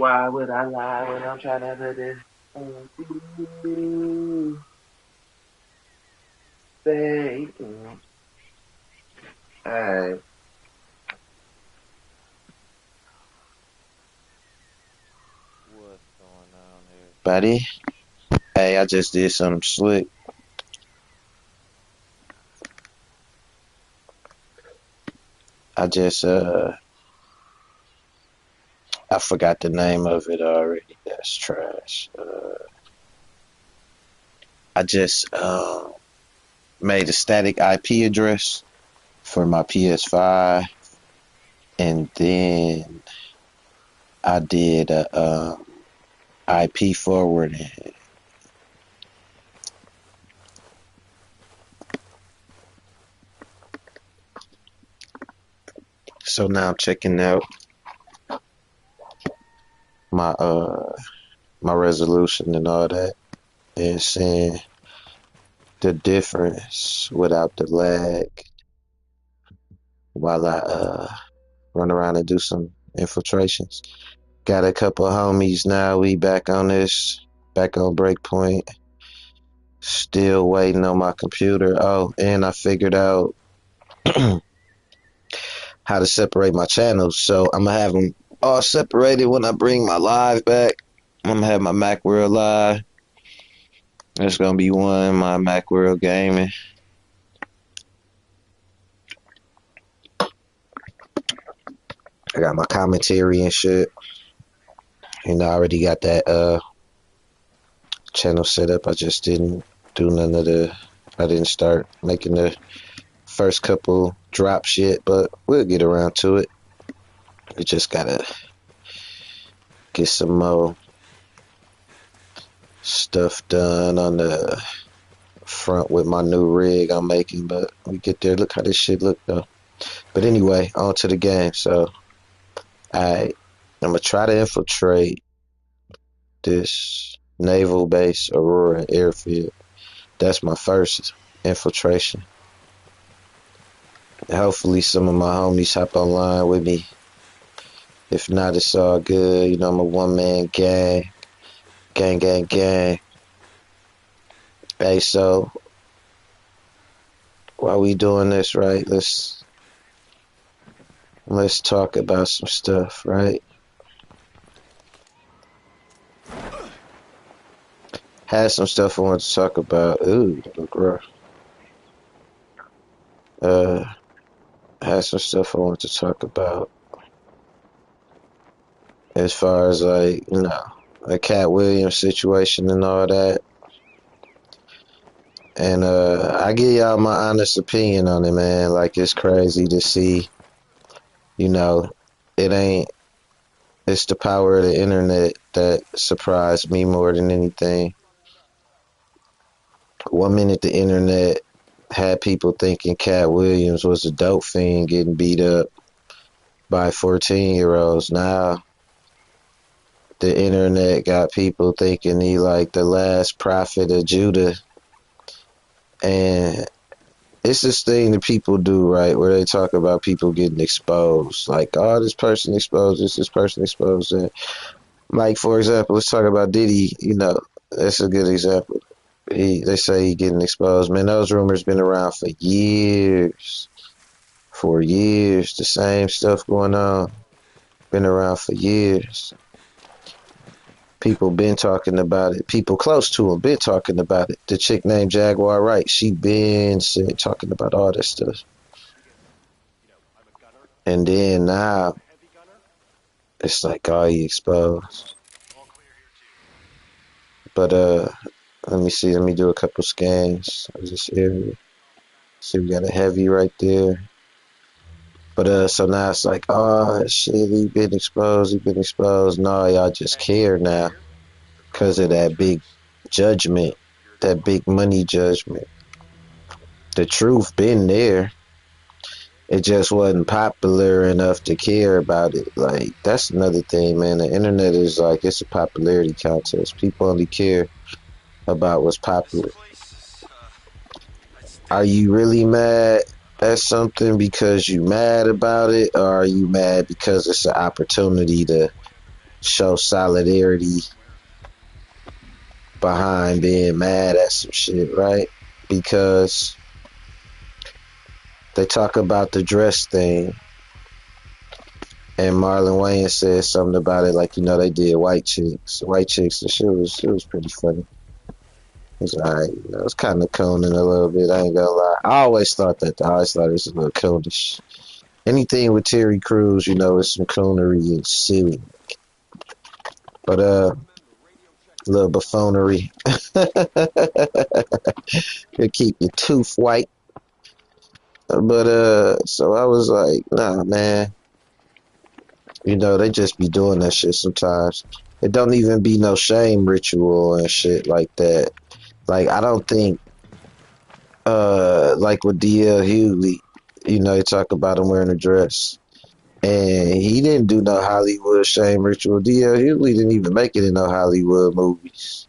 Why would I lie when I'm trying to put this on you, baby? Alright. What's going on, everybody? Hey, I just did something slick. I just I forgot the name of it already. That's trash. I just made a static IP address for my PS5, and then I did a IP forwarding. So now I'm checking out my my resolution and all that, and seeing the difference without the lag while I run around and do some infiltrations. Got a couple of homies now. We back on this, back on Breakpoint. Still waiting on my computer. Oh, and I figured out how to separate my channels. So I'm gonna have them all separated when I bring my live back. I'm gonna have my MacWorld live. There's gonna be one, my MacWorld gaming. I got my commentary and shit. And I already got that channel set up. I just didn't do none of I didn't start making the first couple drop shit, but we'll get around to it. We just gotta get some more stuff done on the front with my new rig I'm making, but we get there. Look how this shit look though. But anyway, on to the game. So I'm gonna try to infiltrate this naval base Aurora airfield. That's my first infiltration. Hopefully some of my homies hop online with me. If not, it's all good. You know, I'm a one-man gang. Gang, gang, gang. Hey, so while we doing this, right, let's talk about some stuff, right? Had some stuff I wanted to talk about. Ooh, look rough. Had some stuff I wanted to talk about as far as like, you know, a Cat Williams situation and all that. And I give y'all my honest opinion on it, man. Like, it's crazy to see, you know, it's the power of the internet that surprised me more than anything. 1 minute the internet had people thinking Cat Williams was a dope fiend getting beat up by 14-year-olds. Now the internet got people thinking he like the last prophet of Judah. And it's this thing that people do, right, where they talk about people getting exposed. Like, oh, this person exposed this person exposed that. Like, for example, let's talk about Diddy. You know, that's a good example. They say he getting exposed. Man, those rumors been around for years. For years. The same stuff going on. Been around for years. People been talking about it. People close to him been talking about it. The chick named Jaguar Wright, she been talking about all this stuff. And then now, it's like, oh, he exposed. But let me see. Let me do a couple scans of this area. See, we got a heavy right there. But so now it's like, oh shit, he been exposed. He been exposed. No, y'all just care now because of that big judgment, that big money judgment. The truth been there. It just wasn't popular enough to care about it. Like, that's another thing, man. The internet is like, it's a popularity contest. People only care about what's popular. Are you really mad at something because you mad about it, or are you mad because it's an opportunity to show solidarity behind being mad at some shit, right? Because they talk about the dress thing, and Marlon Wayans said something about it, like, they did white chicks, and shit was pretty funny. It's alright, it's kind of cooning a little bit. I ain't gonna lie. I always thought that. I always thought it was a little coonish. Anything with Terry Crews, it's some coonery and silly. But a little buffoonery. You keep your tooth white. But so I was like, nah, man. They just be doing that shit sometimes. It don't even be no shame ritual and shit like that. Like, I don't think, like with D.L. Hughley, you talk about him wearing a dress. And he didn't do no Hollywood shame ritual. D.L. Hughley didn't even make it in no Hollywood movies.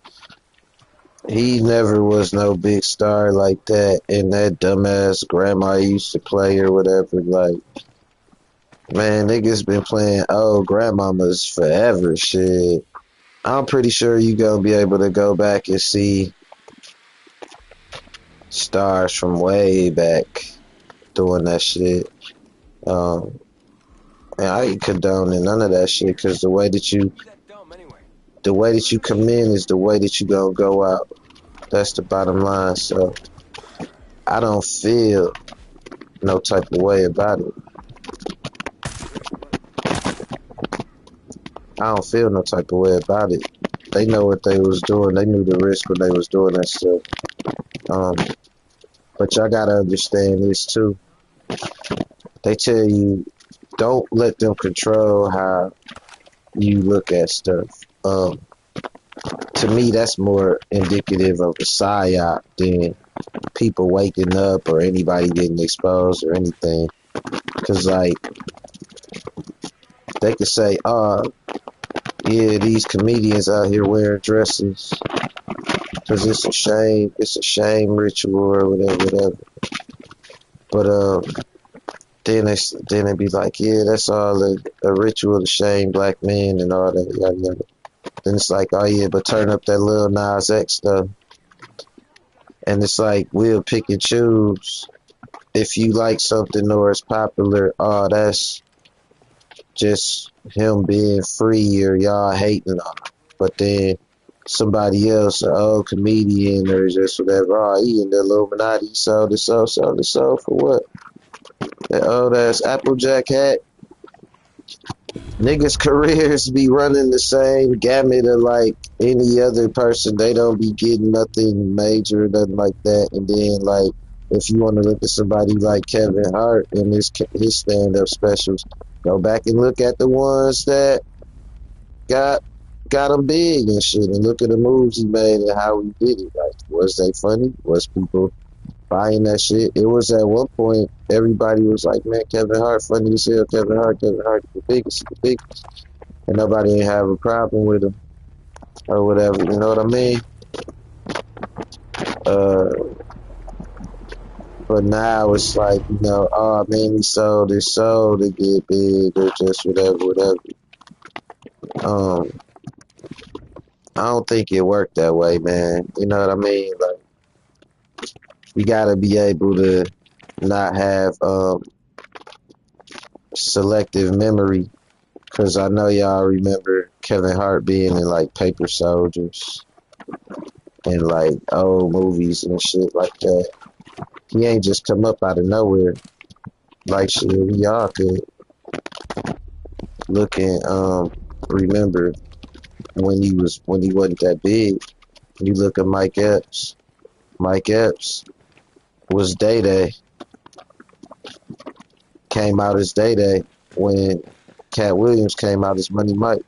He never was no big star like that. And that dumbass grandma used to play or whatever. Like, man, niggas been playing old grandmamas forever. Shit. I'm pretty sure you gonna be able to go back and see stars from way back doing that shit. And I ain't condoning none of that shit, because the way that you come in is the way that you gonna go out. That's the bottom line. So I don't feel no type of way about it. I don't feel no type of way about it. They know what they was doing. They knew the risk when they was doing that stuff. But y'all gotta understand this too. They tell you, don't let them control how you look at stuff. To me, that's more indicative of a psyop than people waking up or anybody getting exposed or anything. Because, like, they could say, oh, yeah, these comedians out here wearing dresses because it's a shame ritual or whatever. But then they be like, yeah, that's all a ritual to shame black men and all that, yada yada. Then it's like, oh yeah, but turn up that Lil Nas X stuff. And it's like, we'll pick and choose. If you like something or it's popular, oh, that's just him being free or y'all hating on him. But then somebody else, an old comedian or just whatever, oh, he in the Illuminati, sold it so for what? That old ass Applejack hat. Niggas' careers be running the same gamut of like any other person. They don't be getting nothing major, nothing like that. And then, like, if you want to look at somebody like Kevin Hart and his stand-up specials, go back and look at the ones that got him big and shit, and look at the moves he made and how he did it. Like, was they funny? Was people buying that shit? It was at one point everybody was like, man, Kevin Hart funny as hell. Kevin Hart the biggest, and nobody ain't have a problem with him or whatever. You know what I mean? But now it's like, oh man, he sold his soul to get big or just whatever. I don't think it worked that way, man. You know what I mean? Like, you gotta be able to not have selective memory, because I know y'all remember Kevin Hart being in like Paper Soldiers and like old movies and shit like that. He ain't just come up out of nowhere. Like, shit, we all could look and remember when he wasn't that big. You look at Mike Epps. Mike Epps was Day Day. Came out as Day Day when Cat Williams came out as Money Mike.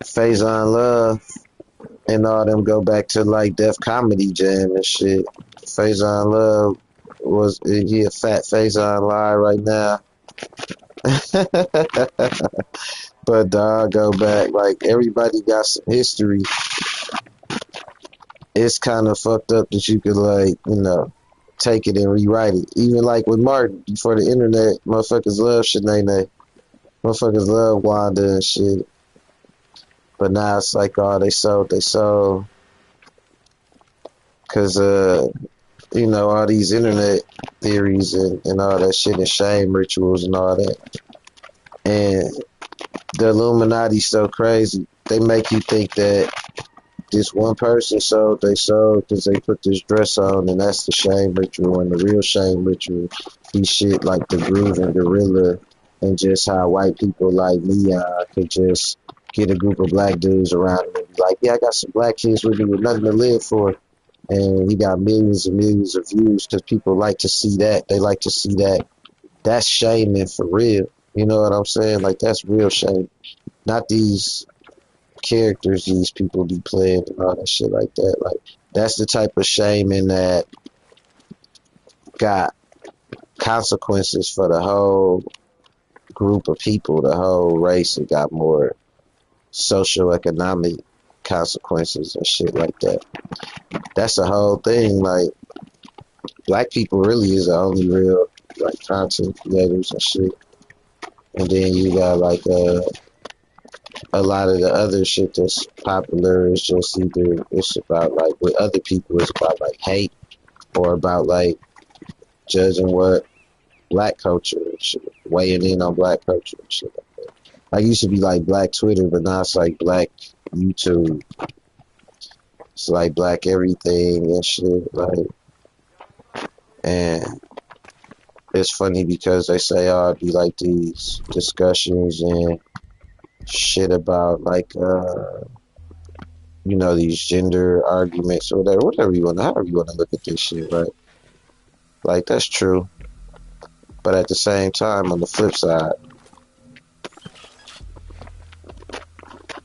Faison Love and all them go back to like Def Comedy Jam and shit. Faison Love he a fat Faison lie right now. But dog, go back, like, everybody got some history. It's kind of fucked up that you could, like, take it and rewrite it. Even like with Martin, before the internet, motherfuckers love Shanae. Motherfuckers love Wanda and shit. But now it's like, oh, they sold. Cause, all these internet theories and all that shit and shame rituals and all that. And the Illuminati's so crazy. They make you think that this one person sold, they sold because they put this dress on, and that's the shame ritual. And the real shame ritual be shit like the Groove and Gorilla, and just how white people like Leon could just get a group of black dudes around him and be like, yeah, I got some black kids with me with nothing to live for. And he got millions and millions of views because people like to see that. They like to see that. That's shaming for real. You know what I'm saying? Like, that's real shame. Not these characters these people be playing and all that shit like that. Like, that's the type of shaming that got consequences for the whole group of people, the whole race. It got more socioeconomic consequences and shit like that. That's the whole thing. Like, black people really is the only real like content creators and shit. And then you got like a lot of the other shit that's popular is just either it's about like with other people it's about like hate or about like judging what black culture and shit, weighing in on black culture and shit like that. Like, used to be like black Twitter, but now it's like black YouTube. It's like black everything and shit. Like, and it's funny because they say, oh, it'd be like these discussions and shit about like these gender arguments or however you want to look at this shit, right? Like, that's true. But at the same time, on the flip side,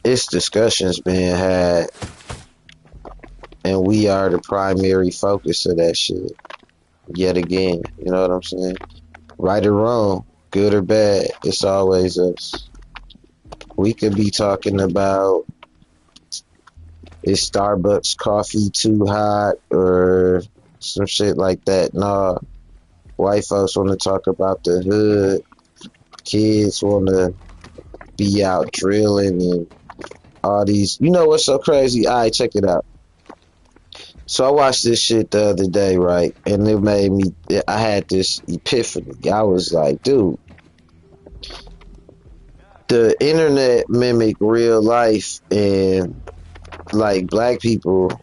it's discussions being had and we are the primary focus of that shit. Yet again, you know what I'm saying? Right or wrong, good or bad, it's always us. We could be talking about, is Starbucks coffee too hot or some shit like that. Nah, white folks want to talk about the hood. Kids want to be out drilling and all these. You know what's so crazy? All right, check it out. So I watched this shit the other day, right? And it made me, I had this epiphany. I was like, dude, the internet mimic real life, and like black people,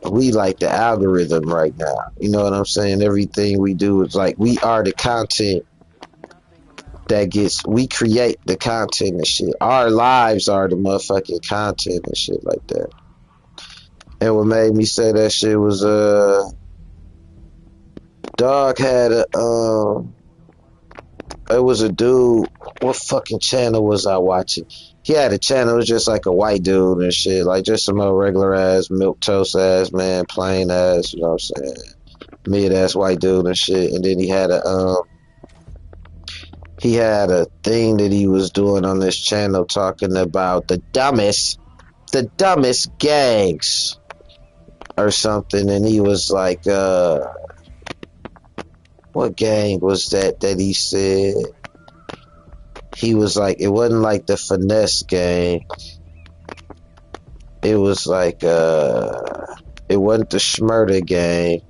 we like the algorithm right now. You know what I'm saying? Everything we do is like, we are the content we create the content and shit. Our lives are the motherfucking content and shit like that. And what made me say that shit was dog had it was a dude. What fucking channel was I watching? He had a channel. It was just like a white dude and shit, like just some old regular ass milk toast ass man, plain ass, you know what I'm saying, mid ass white dude and shit. And then he had a thing that he was doing on this channel talking about the dumbest gangs or something. And he was like, what gang was that he said? He was like, it wasn't like the finesse gang. It was like, it wasn't the Schmurda gang.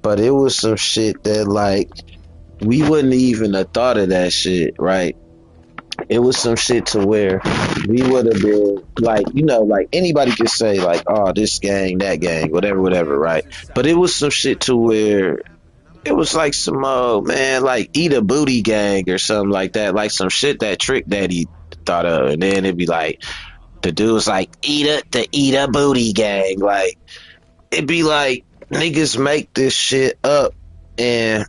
But it was some shit that, like, we wouldn't even have thought of that shit, right? It was some shit to where we would have been like, like anybody could say like, oh, this gang, that gang, whatever, right? But it was some shit to where it was like some man, like Eat a Booty Gang or something like that, like some shit that Trick Daddy thought of. And then it'd be like, the dude's like, Eat a Booty Gang. Like, it'd be like, niggas make this shit up, and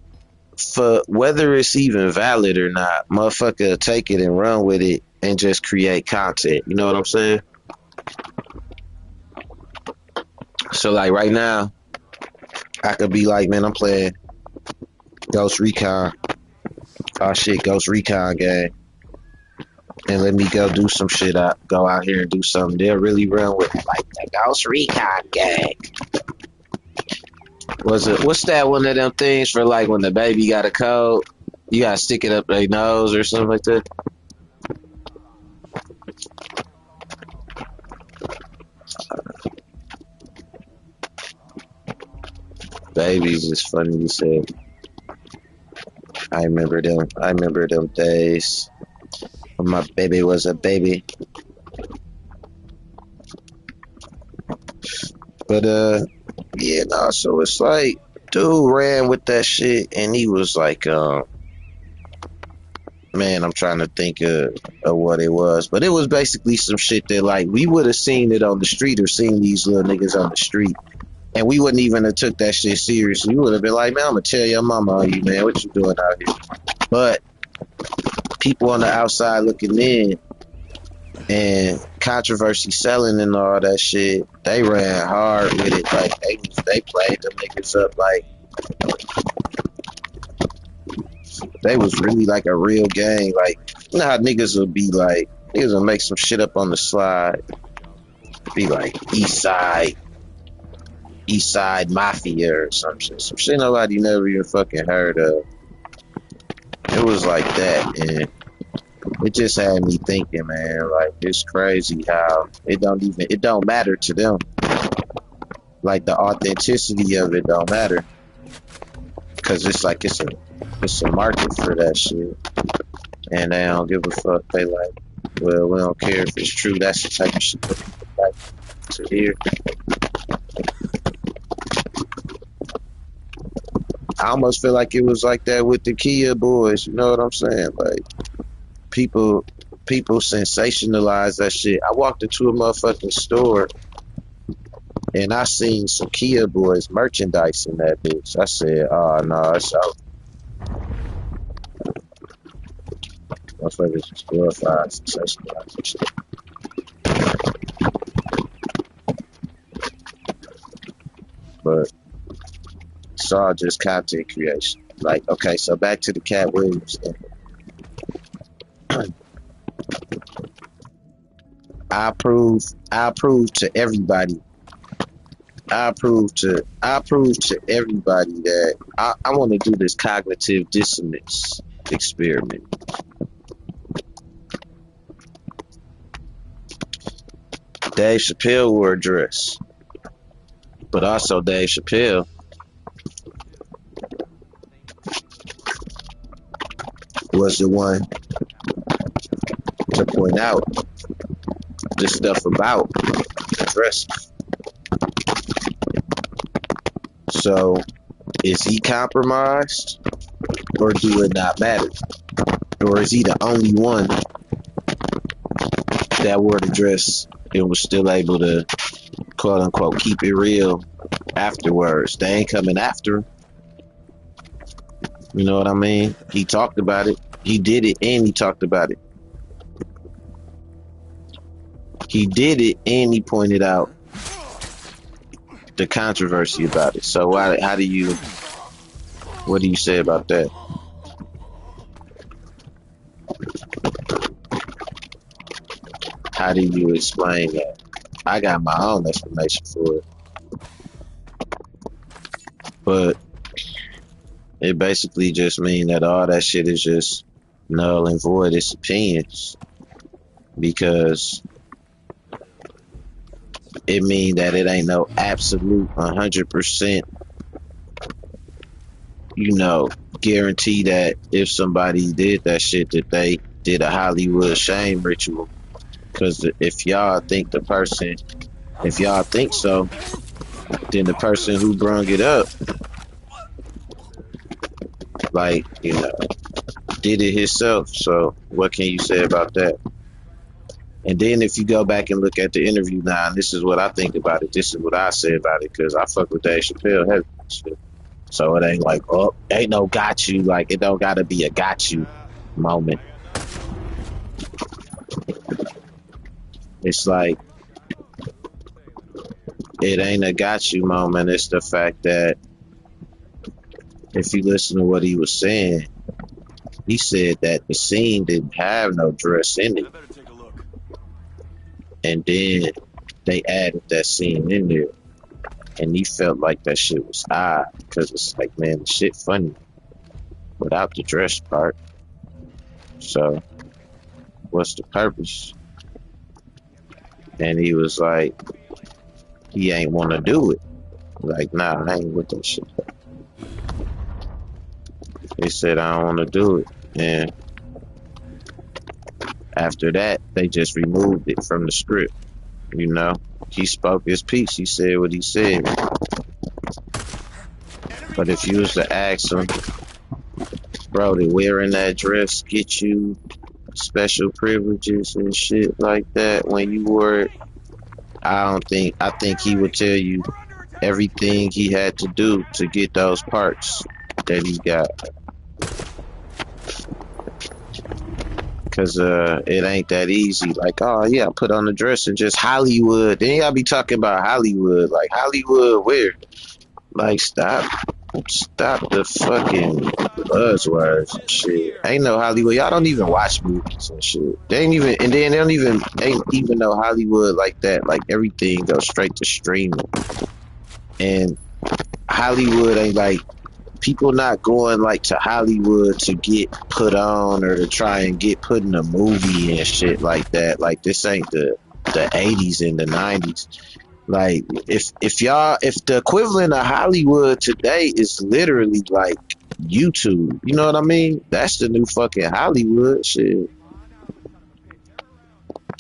for whether it's even valid or not, motherfucker take it and run with it and just create content. You know what I'm saying? So like right now, I could be like, man, I'm playing Ghost Recon. Oh shit, Ghost Recon gang. And let me go do some shit. Go out here and do something. They'll really run with it, like the Ghost Recon gang. What's that one of them things for like when the baby got a cold? You gotta stick it up their nose or something like that. Babies is funny you said. I remember them. I remember them days when my baby was a baby. But yeah, no. So it's like, dude ran with that shit, and he was like, man, I'm trying to think of what it was, but it was basically some shit that like we would have seen it on the street or seen these little niggas on the street, and we wouldn't even have took that shit seriously. We would have been like, man, I'm gonna tell your mama on you, man. What you doing out here? But people on the outside looking in and controversy selling and all that shit, they ran hard with it. Like they played them niggas up like they was really like a real gang. Like, you know how niggas will be like, niggas will make some shit up on the slide, be like East Side Mafia or some shit nobody never even fucking heard of. It was like that, and it just had me thinking, man, like it's crazy how it don't matter to them. Like the authenticity of it don't matter, cause it's like it's a market for that shit, and they don't give a fuck. They like, well, we don't care if it's true. That's the type of shit that people like to hear. I almost feel like it was like that with the Kia boys. You know what I'm saying? Like people sensationalize that shit. I walked into a motherfucking store and I seen some Kia boys merchandise in that bitch. I said, oh no, it's out. Motherfuckers just glorified sensationalize that shit. But it's all just content creation. Like, okay, so back to the Cat Williams thing. I prove to everybody. I prove to everybody that I want to do this cognitive dissonance experiment. Dave Chappelle wore a dress, but also Dave Chappelle was the one to point out the stuff about the dress. So, is he compromised, or do it not matter? Or is he the only one that wore the dress and was still able to, quote unquote, keep it real afterwards? They ain't coming after him. You know what I mean? He talked about it. He did it and he talked about it. He did it and he pointed out the controversy about it. So what do you say about that? How do you explain that? I got my own explanation for it. But it basically just means that all that shit is just null and void. It's opinions. Because it means that it ain't no absolute 100%, guarantee that if somebody did that shit that they did a Hollywood shame ritual. Because if y'all think so, then the person who brung it up, like, did it himself. So what can you say about that? And then if you go back and look at the interview now, and this is what I think about it, this is what I say about it, because I fuck with Dave Chappelle heavy shit. So it ain't like, oh, ain't no got you. Like, it don't gotta be a got you moment. It's like, it ain't a got you moment. It's the fact that if you listen to what he was saying, he said that the scene didn't have no dress in it. And then they added that scene in there. And he felt like that shit was odd. Because it's like, man, the shit funny without the dress part. So, what's the purpose? And he was like, he ain't want to do it. Like, nah, I ain't with that shit. They said I don't want to do it, and after that, they just removed it from the script. You know, he spoke his piece. He said what he said. But if you was to ask him, bro, did wearing that dress get you special privileges and shit like that when you wore it? I think he would tell you everything he had to do to get those parts that he got. Cause it ain't that easy. Like, oh yeah, I put on the dress and just Hollywood. Then y'all be talking about Hollywood. Like Hollywood where? Like stop the fucking buzzwords and shit. Ain't no Hollywood. Y'all don't even watch movies and shit. They ain't even, and then they don't even ain't even know Hollywood like that. Like everything goes straight to streaming. And Hollywood ain't like people not going like to Hollywood to get put on or to try and get put in a movie and shit like that. Like this ain't the 80s and the 90s. Like if the equivalent of Hollywood today is literally like YouTube, you know what I mean? That's the new fucking Hollywood shit.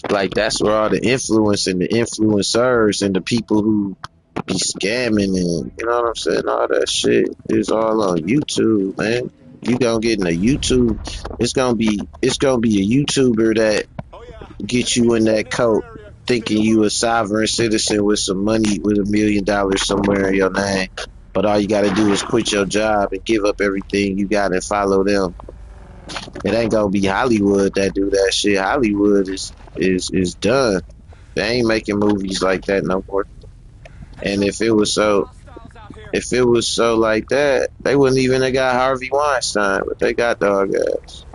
Like that's where all the influence and the influencers and the people who be scamming and you know what I'm saying, all that shit is all on YouTube, man. You gonna get in a YouTube, it's gonna be a YouTuber that get you in that coat thinking you a sovereign citizen with some money with $1 million somewhere in your name. But all you gotta do is quit your job and give up everything you got and follow them. It ain't gonna be Hollywood that do that shit. Hollywood is done. They ain't making movies like that no more. And if it was so like that, they wouldn't even have got Harvey Weinstein, but they got dog ass.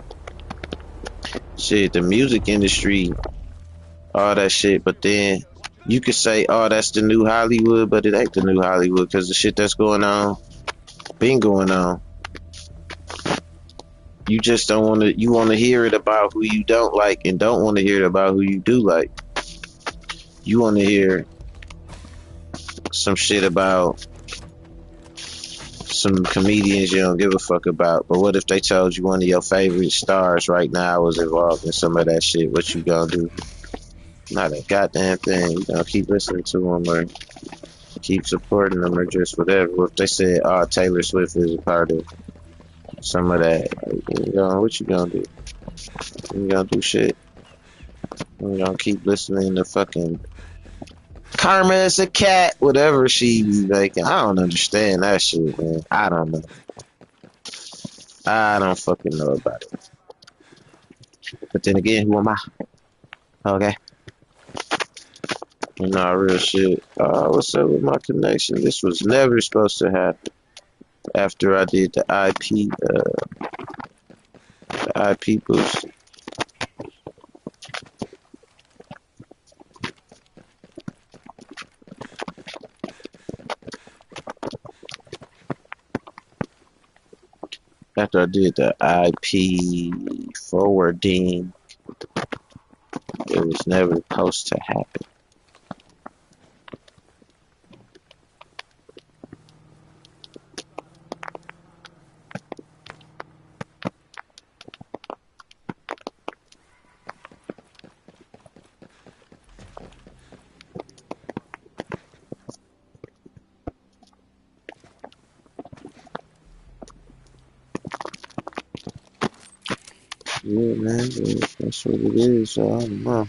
Shit, the music industry, all that shit, but then you could say, oh, that's the new Hollywood, but it ain't the new Hollywood because the shit that's going on been going on. You just don't want to, you want to hear it about who you don't like and don't want to hear it about who you do like. You want to hear some shit about some comedians you don't give a fuck about. But what if they told you one of your favorite stars right now was involved in some of that shit? What you gonna do? Not a goddamn thing. You gonna keep listening to them or keep supporting them or just whatever. What if they said, oh, Taylor Swift is a part of some of that? Like, you know, what you gonna do? You gonna do shit? You gonna keep listening to fucking Karma is a cat, whatever she be making. I don't understand that shit, man. I don't know. I don't fucking know about it. But then again, who am I? Okay. Nah, real shit. What's up with my connection? This was never supposed to happen. After I did the IP boost. After I did the IP forwarding, it was never supposed to happen. Yeah, man, that's what it is. So I don't know.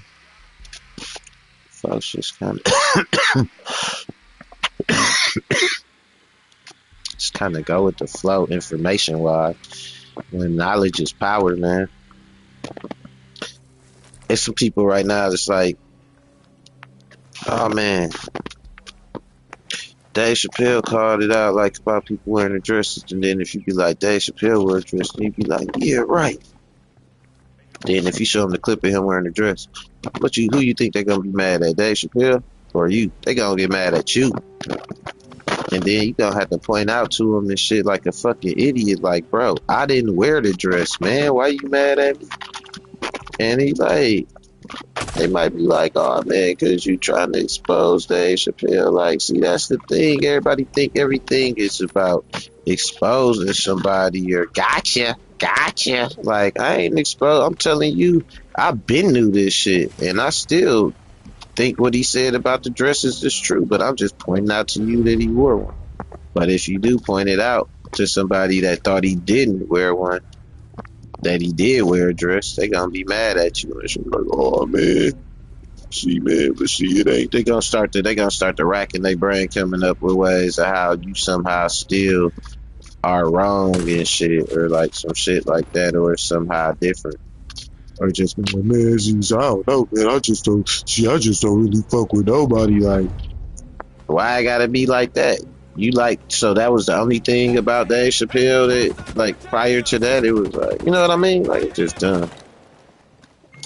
Folks just kind of, just kind of go with the flow, information wise. When knowledge is power, man. It's some people right now that's like, oh man, Dave Chappelle called it out like about people wearing the dresses, and then if you be like Dave Chappelle wear a dress, then you be like, yeah, right. Then if you show them the clip of him wearing the dress, who you think they gonna be mad at, Dave Chappelle or you? They gonna get mad at you, and then you gonna have to point out to them and shit like a fucking idiot, like, bro, I didn't wear the dress, man. Why you mad at me? And he like, They might be like, oh man, cause you trying to expose Dave Chappelle. Like, see, that's the thing. Everybody think everything is about exposing somebody or gotcha. Like, I ain't exposed. I'm telling you, I've been knew this shit, and I still think what he said about the dresses is true. But I'm just pointing out to you that he wore one. But if you do point it out to somebody that thought he didn't wear one, that he did wear a dress, they gonna be mad at you. And she's like, oh man. See, man, but see, it ain't. They gonna start the racking their brain, coming up with ways of how you somehow still are wrong and shit, or like some shit like that, or somehow different, or just man, geez, I don't know, man. I just don't really fuck with nobody. Like, why I gotta be like that? You like, so that was the only thing about Dave Chappelle that, like, prior to that, it was like, you know what I mean? Like, it's just done.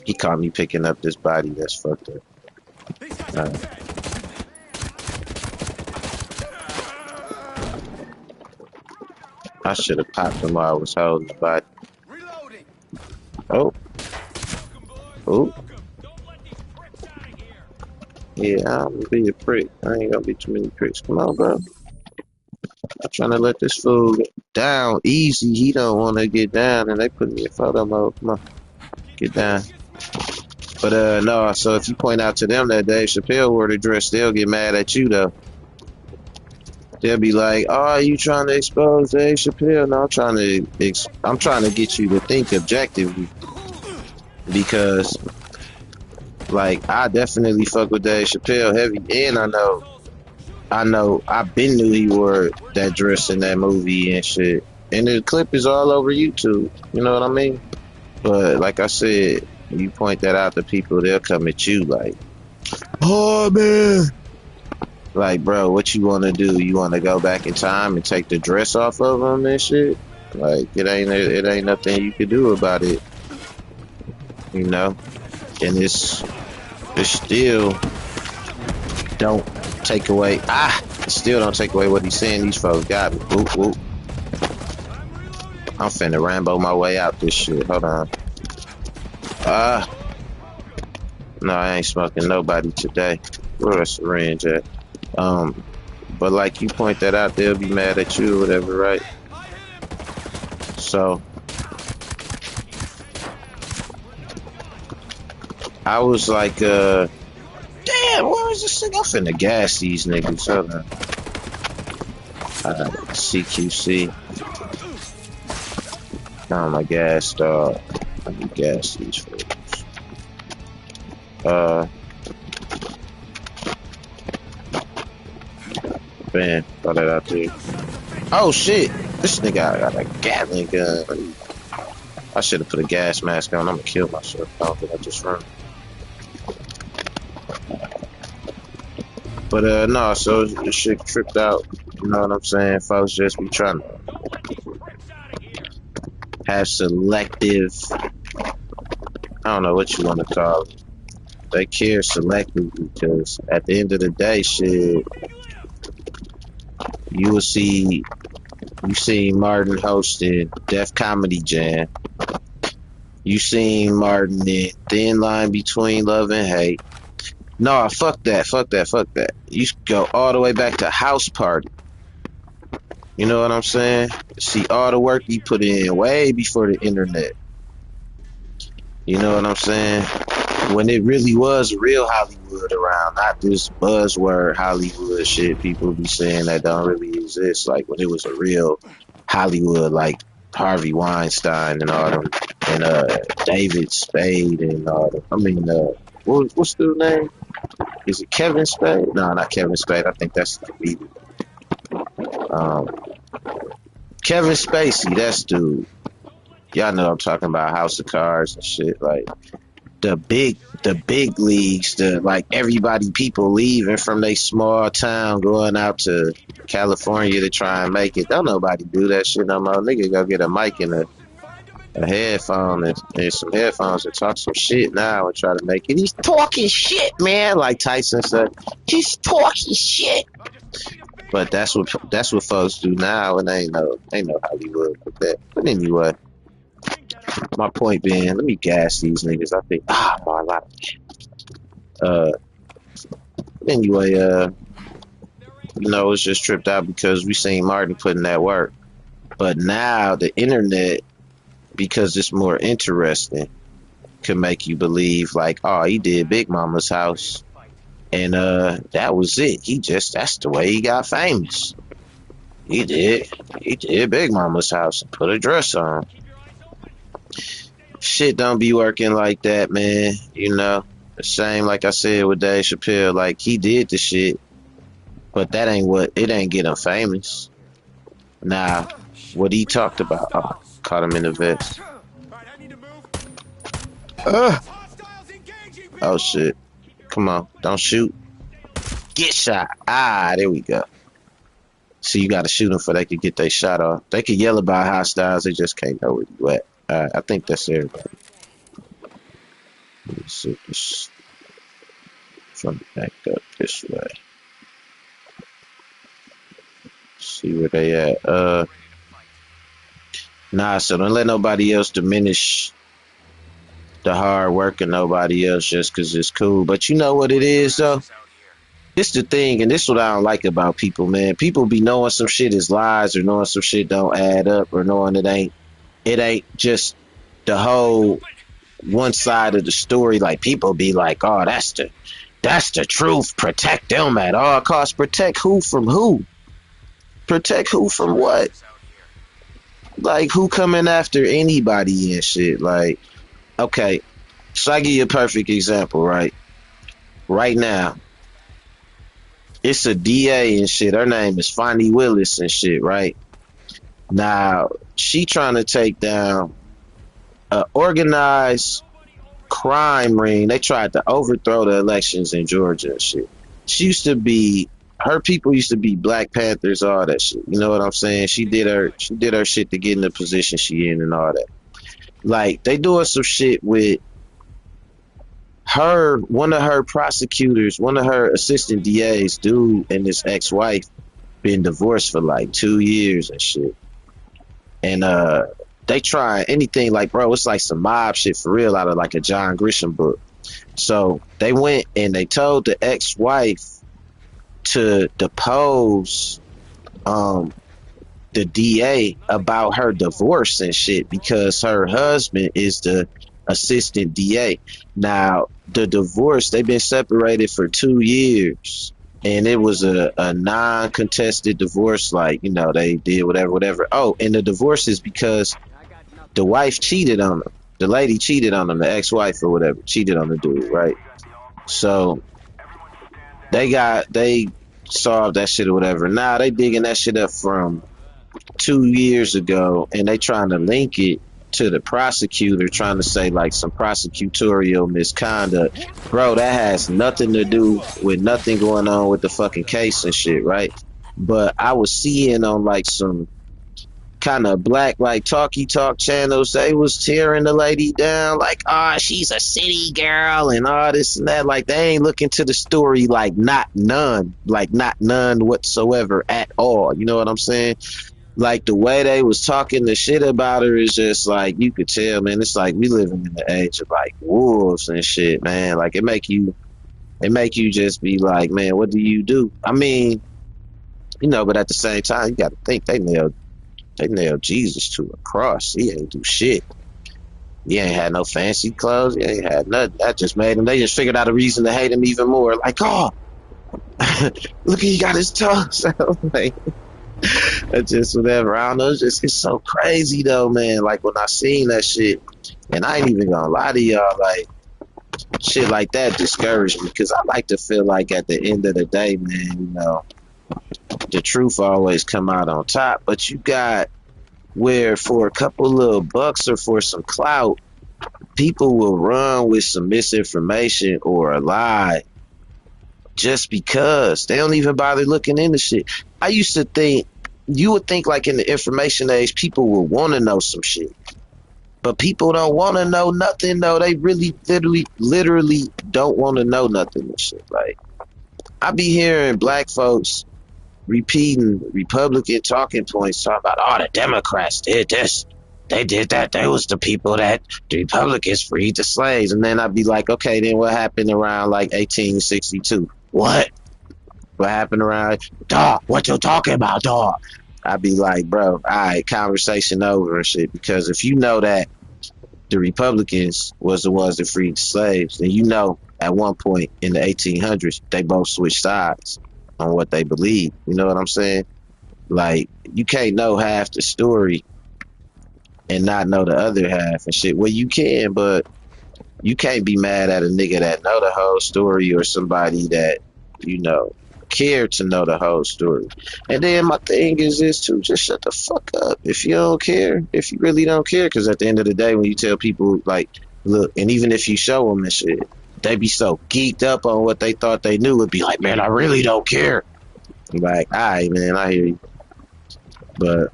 He caught me picking up this body that's fucked up. I should have popped him while I was holding the body. Oh, oh. Yeah, I'm gonna be a prick. I ain't gonna be too many pricks. Come on, bro. I'm trying to let this fool get down easy. He don't want to get down, and they put me in photo mode. Come on, get down. But no. So if you point out to them that Dave Chappelle wore the dress, they'll get mad at you though. They'll be like, "Oh, you trying to expose Dave Chappelle?" No, I'm trying to get you to think objectively, because like, I definitely fuck with Dave Chappelle heavy, and I've been knew he wore that dress in that movie and shit. And the clip is all over YouTube. You know what I mean? But like I said, you point that out to people, they'll come at you like, oh man. Like, bro, what you want to do? You want to go back in time and take the dress off of him and shit? Like, it ain't nothing you can do about it, you know? And it's still don't take away. It still don't take away what he's saying. These folks got me. Whoop whoop. I'm finna Rambo my way out this shit. Hold on. No, I ain't smoking nobody today. Where that syringe at? But like you point that out, they'll be mad at you or whatever, right? So I was like, damn, where is this thing? I'm finna gas these niggas. Hold on. CQC. Oh my gas, dog. I need gas these folks. Man, throw that out there. Oh shit! This nigga got a Gatling gun. I should have put a gas mask on. I'm gonna kill myself. I don't think I just run. But no, so this shit tripped out. You know what I'm saying? Folks just be trying to have selective, I don't know what you want to call it. They care selectively, because at the end of the day, shit, you see Martin hosting Def Comedy Jam. You seen Martin in Thin Line Between Love and Hate. No, fuck that. You go all the way back to House Party. You know what I'm saying? See all the work he put in way before the internet. You know what I'm saying? When it really was real Hollywood around, not this buzzword Hollywood shit people be saying that don't really exist. Like when it was a real Hollywood, like Harvey Weinstein and all them, and David Spade and all them. I mean, what's the name? Is it Kevin Spade? No, not Kevin Spade. I think that's the comedian. Kevin Spacey, that's dude. Y'all know I'm talking about House of Cards and shit. Like the big leagues, like everybody, people leaving from their small town going out to California to try and make it. Don't nobody do that shit no more. Nigga go get a mic and a headphone and some headphones and talk some shit now and try to make it. He's talking shit, man. Like Tyson said, he's talking shit. But that's what folks do now, and ain't no Hollywood with that. But anyway, My point being, let me gas these niggas. I think, my lot. Uh, anyway, it's just tripped out because we seen Martin putting that work. But now the internet, because it's more interesting, can make you believe like, oh, he did Big Mama's house. And that was it. That's the way he got famous. He did Big Mama's house and put a dress on. Shit don't be working like that, man. The same like I said with Dave Chappelle. Like, he did the shit, but it ain't get him famous. Now, what he talked about, caught him in the vest. Oh shit. Come on, don't shoot. Get shot. There we go. See, you gotta shoot them before they could get their shot off. They could yell about hostiles, they just can't know where you at. Alright, I think that's everybody. Let me see this. Trying to back up this way. See where they at. Nah, so don't let nobody else diminish the hard work of nobody else just because it's cool. But you know what it is, though? This the thing, and this is what I don't like about people, man. People be knowing some shit is lies, or knowing some shit don't add up, or knowing it ain't just the whole one side of the story. Like, people be like, oh, that's the truth. Protect them at all costs. Protect who from who? Protect who from what? Like, who coming after anybody and shit? Like, okay, so I give you a perfect example, right? Right now, it's a DA and shit. Her name is Fonnie Willis and shit, right? Now, she trying to take down an organized crime ring. They tried to overthrow the elections in Georgia and shit. Her people used to be Black Panthers, all that shit. You know what I'm saying? She did her shit to get in the position she in and all that. Like, they doing some shit with one of her prosecutors, one of her assistant DAs, dude, and his ex-wife been divorced for like 2 years and shit. And they try anything, like, bro, it's like some mob shit for real out of like a John Grisham book. So they went and they told the ex-wife to depose the DA about her divorce and shit, because her husband is the assistant DA. Now, the divorce, they've been separated for 2 years, and it was a non-contested divorce. Like, they did whatever. Oh, and the divorce is because the wife cheated on him. The lady cheated on him, the ex-wife or whatever, cheated on the dude, right? So they solved that shit or whatever. Now they digging that shit up from 2 years ago, and they trying to link it to the prosecutor, trying to say like some prosecutorial misconduct. Bro, that has nothing to do with nothing going on with the fucking case and shit, right? But I was seeing on like some kind of black like talky talk channels, they was tearing the lady down like, she's a city girl and all this and that. Like, they ain't looking to the story like not none whatsoever at all. You know what I'm saying? Like, the way they was talking the shit about her is just like, you could tell, man, it's like we living in the age of like wolves and shit, man. Like, it make you just be like, man, what do you do? I mean, but at the same time, you gotta think they nailed Jesus to a cross. He ain't do shit. He ain't had no fancy clothes. He ain't had nothing. That just made him. They just figured out a reason to hate him even more. Like, look, he got his toes out. Like, it's just whatever. I don't know. It's so crazy though, man. Like, when I seen that shit, and I ain't even gonna lie to y'all, like, shit like that discouraged me, because I like to feel like at the end of the day, man, the truth always come out on top. But you got where for a couple little bucks or for some clout, people will run with some misinformation or a lie just because they don't even bother looking into shit. I used to think, you would think like in the information age, people would want to know some shit. But people don't want to know nothing, though. They really, literally don't want to know nothing and shit. Like, I be hearing black folks repeating Republican talking points, talking about, the Democrats did this, they did that. They was the people that the Republicans freed the slaves. And then I'd be like, okay, then what happened around like 1862? What happened around, dog, what you talking about, dog? I'd be like, bro, all right, conversation over and shit. Because if you know that the Republicans was the ones that freed the slaves, then you know at one point in the 1800s, they both switched sides on what they believe. You know what I'm saying? Like, you can't know half the story and not know the other half and shit. Well, you can, but you can't be mad at a nigga that know the whole story or somebody that, you know, care to know the whole story. And then my thing is this too, just shut the fuck up. If you don't care, if you really don't care, because at the end of the day, when you tell people, like, look, and even if you show them and shit, they be so geeked up on what they thought they knew, it'd be like, man, I really don't care. Like, all right, man, I hear you. But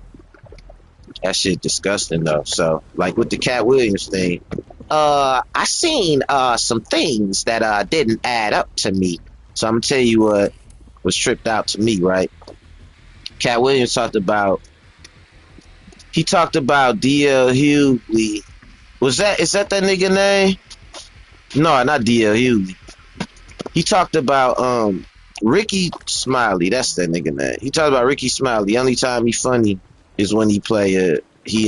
that shit disgusting though. So, like with the Cat Williams thing, I seen some things that didn't add up to me. So I'm gonna tell you what was tripped out to me, right? Cat Williams talked about D.L. Hughley. Is that nigga name? No, not D.L. Hughley. He talked about Ricky Smiley. That's that nigga name. He talked about Ricky Smiley. The only time he funny is when he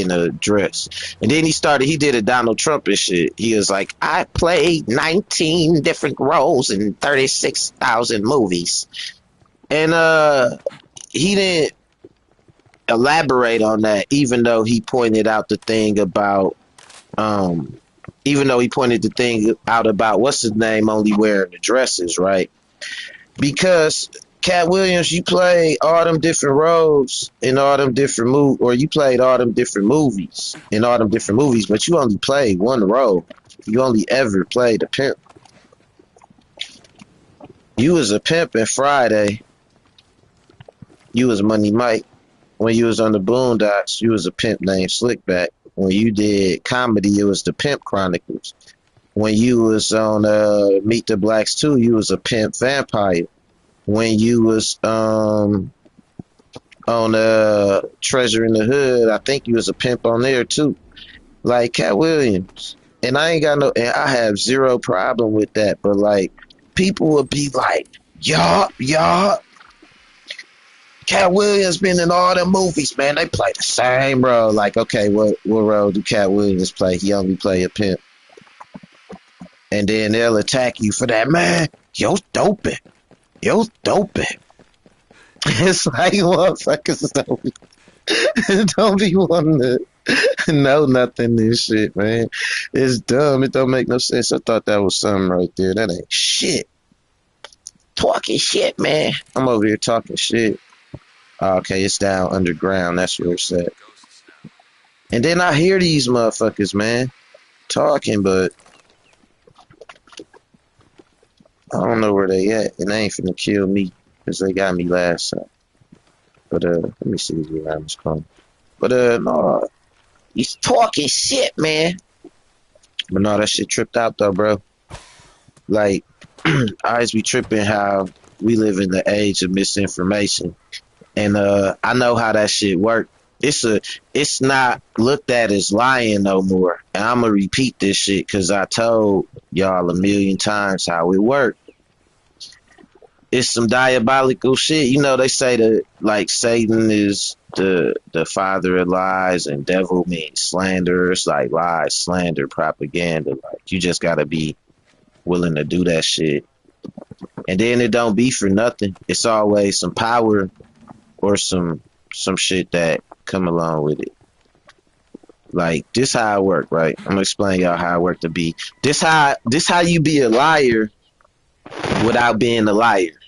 in a dress. And then he did a Donald Trump and shit. He was like, I played 19 different roles in 36,000 movies. And he didn't elaborate on that, even though he pointed out the thing about what's his name only wearing the dresses, right? Because Cat Williams, you played all them different roles in all them different you played all them different movies in all them different movies, but you only played one role. You only ever played a pimp. You was a pimp in Friday. You was Money Mike. When you was on the Boondocks, you was a pimp named Slickback. When you did comedy, it was the Pimp Chronicles. When you was on Meet the Blacks 2, you was a pimp vampire. When you was on Treasure in the Hood, I think you was a pimp on there too. Like Cat Williams. And I have zero problem with that, but like people would be like, y'all, Cat Williams been in all them movies, man. They play the same role. Like, okay, what role do Cat Williams play? He only play a pimp. And then they'll attack you for that, man. Yo, doping. It's like motherfuckers don't be wanting to know nothing this shit, man. It's dumb. It don't make no sense. I thought that was something right there. That ain't shit. Talking shit, man. I'm over here talking shit. Okay, it's down underground. That's where it's at. And then I hear these motherfuckers, man, talking, but I don't know where they at. And they ain't finna kill me because they got me last time. But let me see if around this corner. But no, he's talking shit, man. But no, that shit tripped out though, bro. Like, I always be tripping how we live in the age of misinformation. And I know how that shit work. It's not looked at as lying no more. And I'm gonna repeat this shit because I told y'all a million times how it worked. It's some diabolical shit. You know, they say that like Satan is the father of lies and devil means slander. It's like lies, slander, propaganda. Like you just gotta be willing to do that shit. And then it don't be for nothing. It's always some power or some shit that come along with it. Like this how it work, right? I'm gonna explain y'all how it work to be. This how you be a liar without being a liar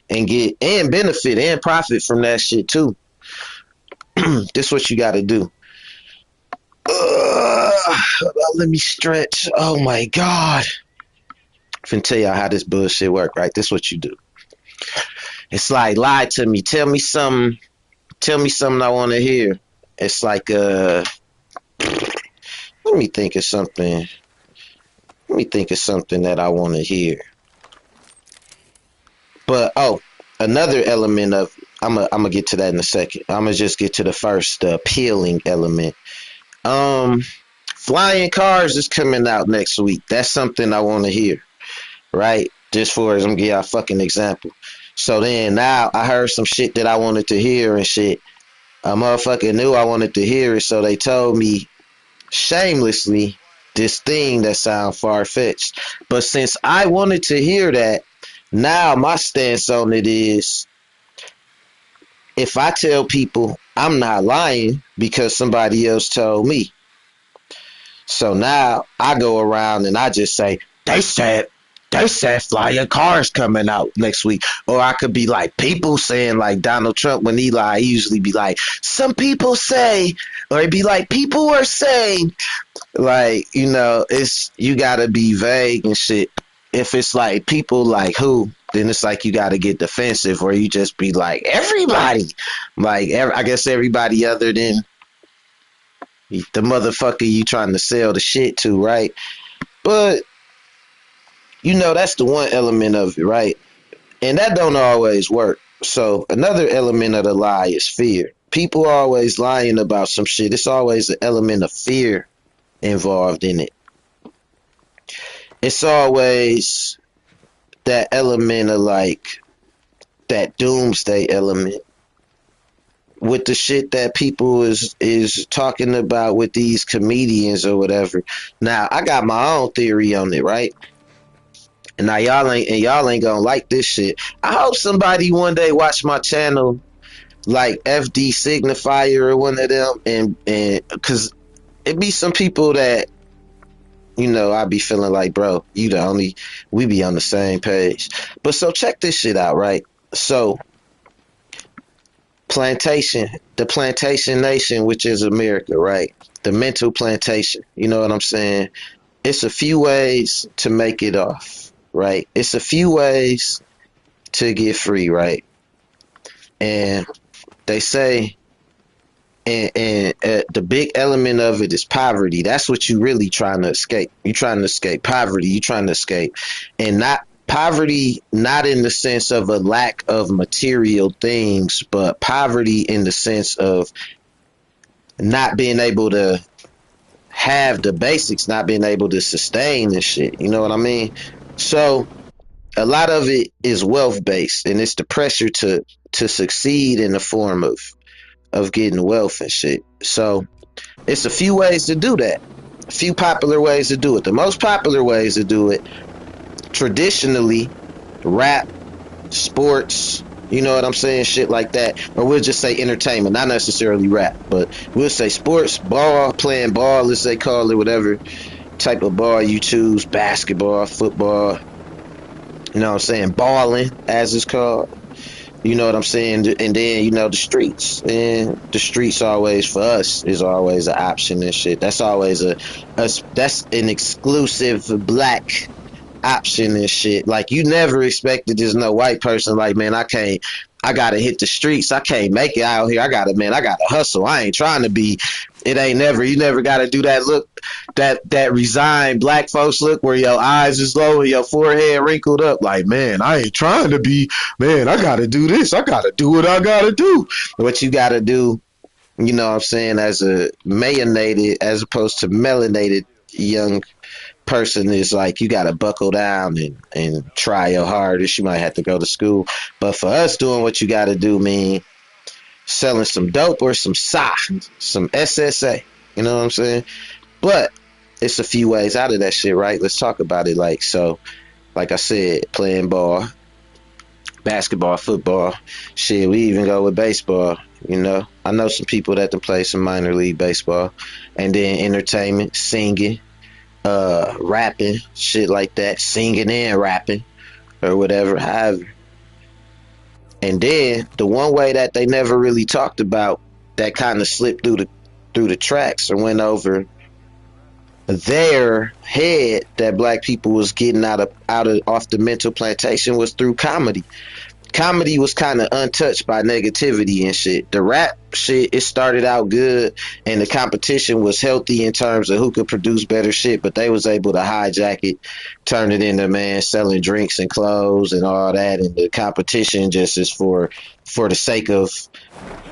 and get and benefit and profit from that shit too. This what you gotta do. Let me stretch. Oh my god. I'm finna tell y'all how this bullshit work, right? This what you do. It's like lie to me. Tell me something I want to hear. It's like let me think of something. Let me think of something that I want to hear. But another element of I'm gonna get to that in a second. I'm gonna just get to the first appealing element. Flying cars is coming out next week. That's something I want to hear, right? Just for as I'm gonna give y'all a fucking example. So then now I heard some shit that I wanted to hear and shit. A motherfucker knew I wanted to hear it, so they told me shamelessly this thing that sound far fetched. But since I wanted to hear that, now my stance on it is if I tell people I'm not lying because somebody else told me. So now I go around and I just say, they said flying cars coming out next week. Or I could be like people saying like Donald Trump when he lie, he usually be like, some people say, or he'd be like, people are saying. Like, it's you gotta be vague and shit. If it's like people like who, then it's like you gotta get defensive, or you just be like everybody, like I guess everybody other than the motherfucker you trying to sell the shit to, right? But that's the one element of it, right? And that don't always work. So another element of the lie is fear. People always lying about some shit. It's always an element of fear involved in it. It's always that element of like that doomsday element with the shit that people is talking about with these comedians or whatever. Now I got my own theory on it, right? And now y'all ain't gonna like this shit. I hope somebody one day watch my channel, like FD Signifier or one of them, and because it be some people that I be feeling like, bro, we be on the same page. But so check this shit out, right? So the plantation nation, which is America, right? The mental plantation, you know what I'm saying? It's a few ways to make it off, right? It's a few ways to get free, right? And they say, and the big element of it is poverty. That's what you really trying to escape. You trying to escape poverty. You trying to escape, and not poverty, not in the sense of a lack of material things, but poverty in the sense of not being able to have the basics, not being able to sustain this shit. You know what I mean? So a lot of it is wealth based, and it's the pressure to succeed in the form of getting wealth and shit. So it's a few ways to do that. A few popular ways to do it. The most popular ways to do it, traditionally, rap, sports, you know what I'm saying? Shit like that. Or we'll just say entertainment, not necessarily rap, but we'll say sports, ball, playing ball, as they call it, whatever type of ball you choose, basketball, football, you know what I'm saying? Balling, as it's called. You know what I'm saying? And then, the streets. And the streets always, for us, is always an option and shit. That's always that's an exclusive black option and shit. Like, you never expected there's no white person like, man, I gotta hit the streets. I can't make it out here. I gotta hustle. I ain't trying to be, you never gotta do that look, that resigned black folks look where your eyes is low and your forehead wrinkled up. Like, man, I ain't trying to be, man, I gotta do this. I gotta do what I gotta do. What you gotta do, you know what I'm saying, as a melanated, as opposed to melanated young person, is like you gotta buckle down and try your hardest. You might have to go to school, but for us, doing what you gotta do mean selling some dope or some some SSA. You know what I'm saying? But it's a few ways out of that shit, right? Let's talk about it. Like I said, playing ball, basketball, football, shit. We even go with baseball. I know some people that can play some minor league baseball, and then entertainment, singing, rapping, shit like that, singing and rapping or whatever, however. And then the one way that they never really talked about that kind of slipped through the tracks or went over their head, that black people was getting out of off the mental plantation, was through comedy. Comedy was kind of untouched by negativity and shit. The rap shit, it started out good and the competition was healthy in terms of who could produce better shit, but they was able to hijack it, turn it into, man, selling drinks and clothes and all that, and the competition just is for the sake of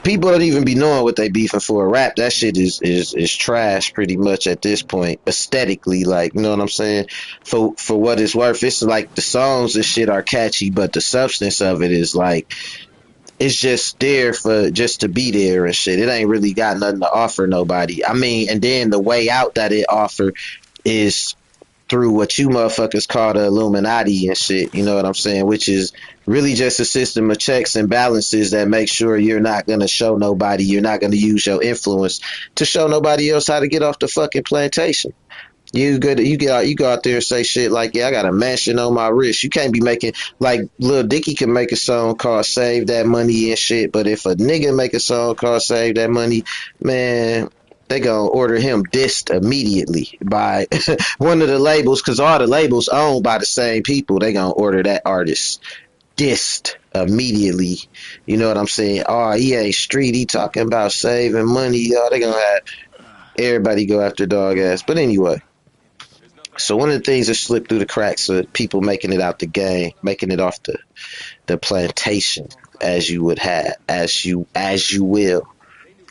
people don't even be knowing what they beefing for. Rap, that shit is trash pretty much at this point, aesthetically, like, you know what I'm saying? For what it's worth, it's like the songs and shit are catchy, but the substance of it is like it's just there for just to be there and shit. It ain't really got nothing to offer nobody. I mean, and then the way out that it offer is through what you motherfuckers call the Illuminati and shit, you know what I'm saying? Which is really just a system of checks and balances that make sure you're not gonna show nobody, you're not gonna use your influence to show nobody else how to get off the fucking plantation. You go out there and say shit like, yeah, I got a mansion on my wrist. You can't be making like Lil Dicky can make a song called Save That Money and shit, but if a nigga make a song called Save That Money, man, they gonna order him dissed immediately by one of the labels, cause all the labels owned by the same people. They gonna order that artist dissed immediately. You know what I'm saying? Oh, he ain't street. He talking about saving money. Oh, they gonna have everybody go after dog ass. But anyway, so one of the things that slipped through the cracks of people making it out the game, making it off the plantation, as you would have, as you will.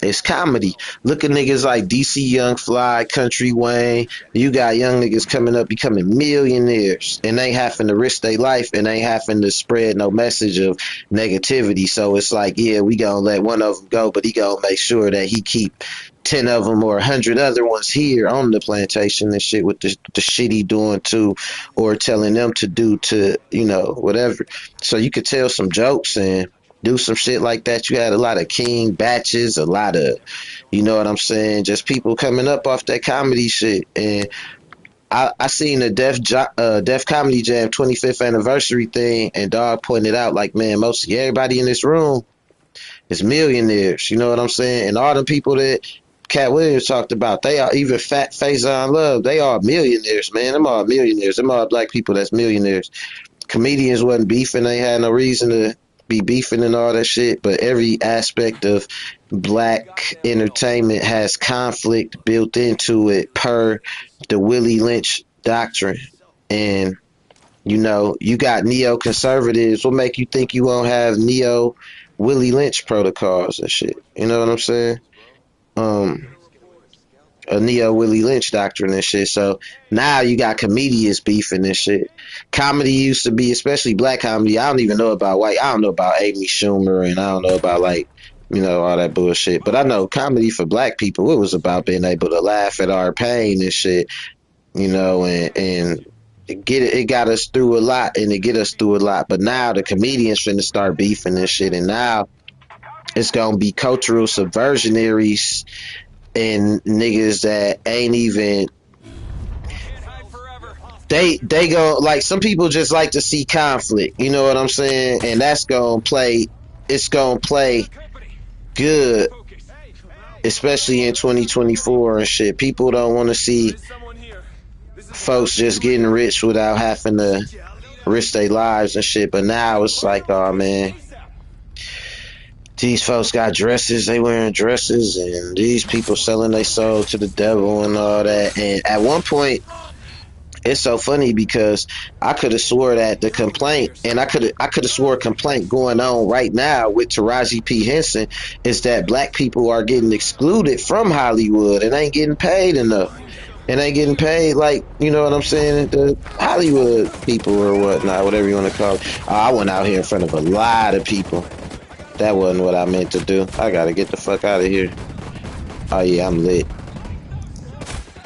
It's comedy. Look at niggas like DC Young Fly, Country Wayne. You got young niggas coming up becoming millionaires and they having to risk their life and they having to spread no message of negativity. So it's like, yeah, we gonna let one of them go, but he gonna make sure that he keep 10 of them or 100 other ones here on the plantation and shit with the shit he doing too, or telling them to do to, whatever. So you could tell some jokes and do some shit like that. You had a lot of king batches, a lot of, you know what I'm saying, just people coming up off that comedy shit. And I seen the Def Comedy Jam 25th anniversary thing, and Dog pointed out like, man, most everybody in this room is millionaires. You know what I'm saying? And all the people that Cat Williams talked about, they are even Fat Faison Love. They are millionaires, man. Them all millionaires. Them all black people that's millionaires. Comedians wasn't beefing. They had no reason to be beefing and all that shit. But every aspect of black entertainment has conflict built into it per the Willie Lynch doctrine. And you got neoconservatives. What make you think you won't have neo Willie Lynch protocols and shit? You know what I'm saying? Um, a neo Willie Lynch doctrine and shit. So now you got comedians beefing and shit. Comedy used to be, especially black comedy. I don't even know about white. I don't know about Amy Schumer, and I don't know about like, all that bullshit. But I know comedy for black people, it was about being able to laugh at our pain and shit, and it got us through a lot, and it get us through a lot. But now the comedians finna start beefing and shit, and now it's gonna be cultural subversionaries and niggas that ain't even they go like, some people just like to see conflict, you know what I'm saying? And that's gonna play, it's gonna play good, especially in 2024 and shit. People don't want to see folks just getting rich without having to risk their lives and shit. But now it's like, oh man, these folks got dresses, they wearing dresses, and these people selling their soul to the devil and all that. And at one point, it's so funny because I could have swore that the complaint, and I could have swore a complaint going on right now with Taraji P. Henson, is that black people are getting excluded from Hollywood and ain't getting paid enough. And ain't getting paid like, you know what I'm saying, the Hollywood people or whatnot, whatever you want to call it. I went out here in front of a lot of people. That wasn't what I meant to do. I gotta get the fuck out of here. Oh yeah, I'm lit.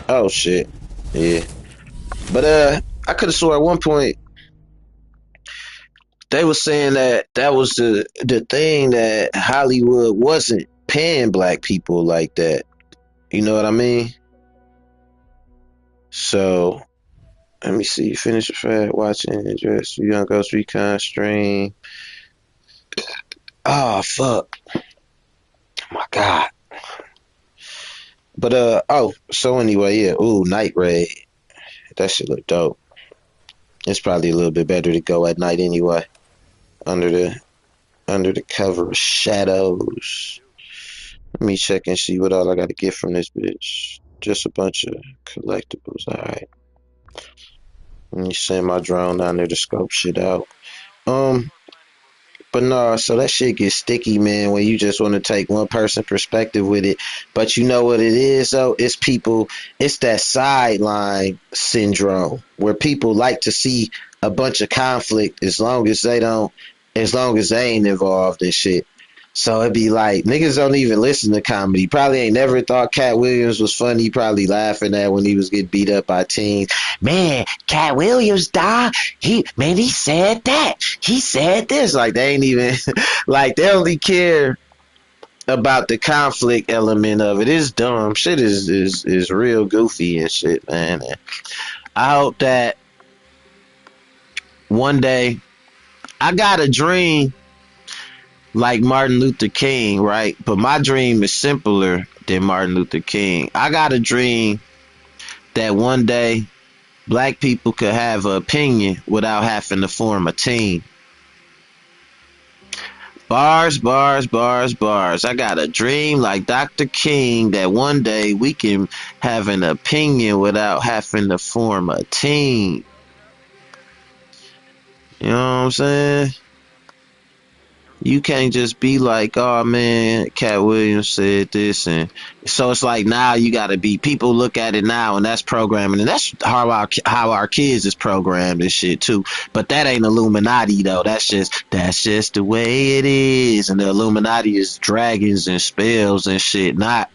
Oh shit. Yeah. But I could have swore at one point they were saying that that was the thing, that Hollywood wasn't paying black people like that. You know what I mean? So let me see. Finish the fact watching address Young Ghost Recon stream. Oh fuck. Oh my god. But so anyway, yeah. Ooh, Night Raid. That shit look dope. It's probably a little bit better to go at night anyway. Under the cover of shadows. Let me check and see what all I gotta get from this bitch. Just a bunch of collectibles. Alright. Let me send my drone down there to scope shit out. Um, but no, so that shit gets sticky, man, when you just want to take one person perspective with it. But you know what it is, though? It's people, it's that sideline syndrome where people like to see a bunch of conflict as long as they ain't involved in shit. So it'd be like, niggas don't even listen to comedy. Probably ain't never thought Cat Williams was funny. Probably laughing at when he was getting beat up by teens. Man, Cat Williams died. He said that. He said this. Like they ain't even like they only care about the conflict element of it. It's dumb. Shit is real goofy and shit, man. And I hope that one day I got a dream like Martin Luther King, right? But my dream is simpler than Martin Luther King. I got a dream that one day black people could have an opinion without having to form a team. Bars, bars, bars, bars. I got a dream like Dr. King that one day we can have an opinion without having to form a team. You know what I'm saying? You can't just be like, oh man, Cat Williams said this, and so it's like now you got to be. People look at it now, and that's programming, and that's how our kids is programmed and shit too. But that ain't Illuminati though. That's just the way it is, and the Illuminati is dragons and spells and shit, not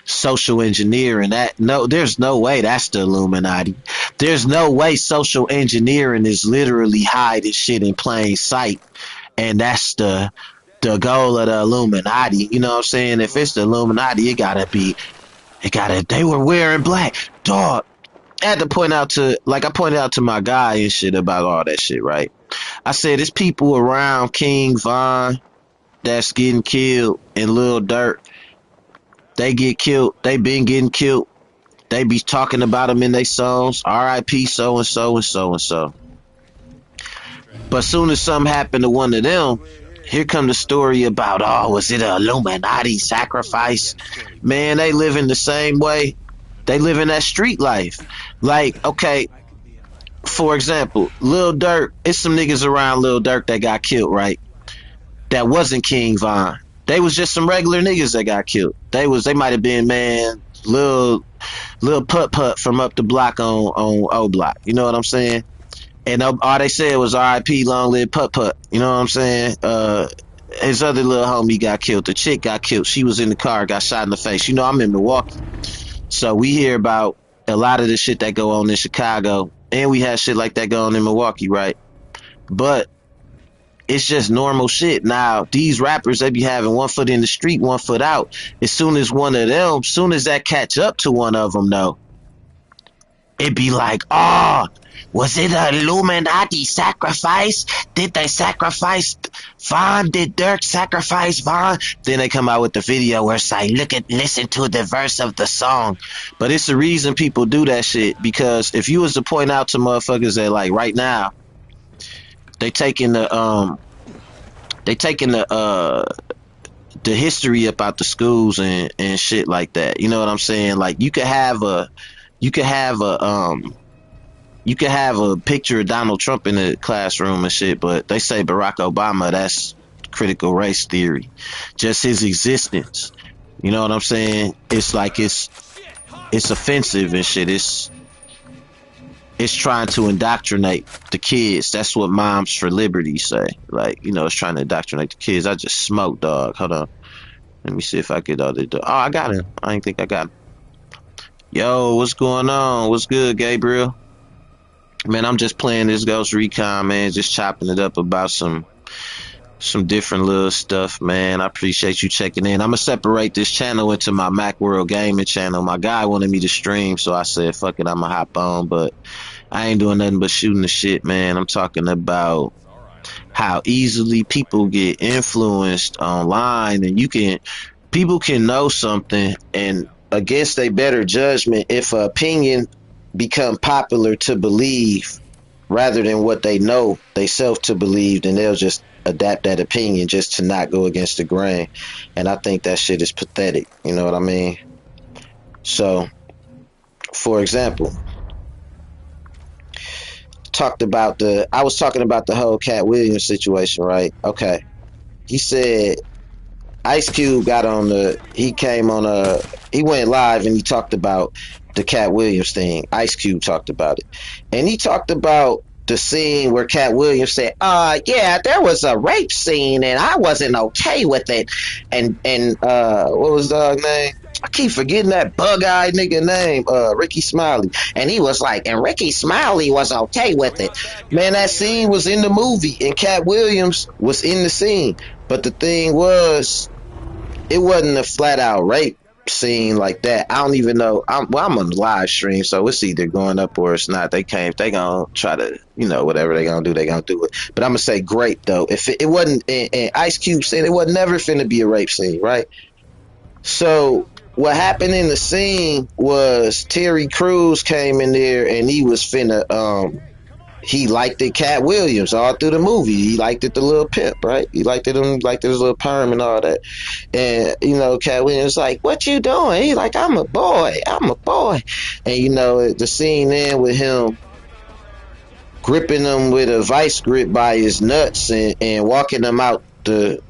social engineering. That no, there's no way that's the Illuminati. There's no way social engineering is literally hiding shit in plain sight and that's the goal of the Illuminati. You know what I'm saying? If it's the Illuminati, they were wearing black. Dog. I had to point out to, like I pointed out to my guy and shit about all that shit, right? I said, it's people around King Von that's getting killed and Lil Durk. They get killed. They been getting killed. They be talking about them in their songs. R.I.P. so and so and so and so. But soon as something happened to one of them, here come the story about, oh, was it an Illuminati sacrifice? Man, they live in the same way. They live in that street life. Like, okay, for example, Lil Durk, it's some niggas around Lil Durk that got killed, right? That wasn't King Von. They was just some regular niggas that got killed. They might have been, man, Lil Putt Putt from up the block on O Block. You know what I'm saying? And all they said was R.I.P. Long live Putt Putt. You know what I'm saying? His other little homie got killed. The chick got killed. She was in the car, got shot in the face. You know, I'm in Milwaukee. So we hear about a lot of the shit that go on in Chicago. And we have shit like that going on in Milwaukee, right? But it's just normal shit. Now, these rappers, they be having one foot in the street, one foot out. As soon as that catch up to one of them, though, it be like, oh, was it an Illuminati sacrifice? Did they sacrifice Von? Did Dirk sacrifice Von? Then they come out with the video where it's like, listen to the verse of the song. But it's the reason people do that shit, because if you was to point out to motherfuckers that like right now, they taking the history up out the schools and shit like that. You know what I'm saying? Like you could have a picture of Donald Trump in the classroom and shit, but they say Barack Obama, that's critical race theory. Just his existence. You know what I'm saying? It's like it's offensive and shit. It's trying to indoctrinate the kids. That's what Moms for Liberty say. Like, you know, it's trying to indoctrinate the kids. I just smoked, dog. Hold on. Let me see if I get all the. Oh, I got him. I didn't think I got him. Yo, what's going on? What's good, Gabriel? Man, I'm just playing this Ghost Recon, man. Just chopping it up about some different little stuff, man. I appreciate you checking in. I'm gonna separate this channel into my MacWorld gaming channel. My guy wanted me to stream, so I said, fuck it, I'm gonna hop on. But I ain't doing nothing but shooting the shit, man. I'm talking about how easily people get influenced online, and people can know something, and against a better judgment, if an opinion become popular to believe rather than what they know they self to believe, then they'll just adapt that opinion just to not go against the grain. And I think that shit is pathetic. You know what I mean? So, for example, I was talking about the whole Cat Williams situation, right? Okay. He said Ice Cube he went live and he talked about the Cat Williams thing. Ice Cube talked about it. And he talked about the scene where Cat Williams said, yeah, there was a rape scene and I wasn't okay with it. And what was the dog name? I keep forgetting that bug-eyed nigga name, Ricky Smiley. And he was like, and Ricky Smiley was okay with it. Man, that scene was in the movie and Cat Williams was in the scene. But the thing was, it wasn't a flat out rape scene like that. I don't even know. I'm on the live stream, so it's either going up or it's not. They gonna try to, whatever they gonna do, they gonna do it. But I'm gonna say great though. If it wasn't, and Ice Cube said it was never finna be a rape scene, right? So what happened in the scene was Terry Crews came in there and he was finna he liked it Cat Williams all through the movie. He liked it the little pimp, right? He liked it him, liked his little perm and all that. And Cat Williams like, what you doing? He like, I'm a boy. And the scene then with him gripping him with a vice grip by his nuts and walking him out the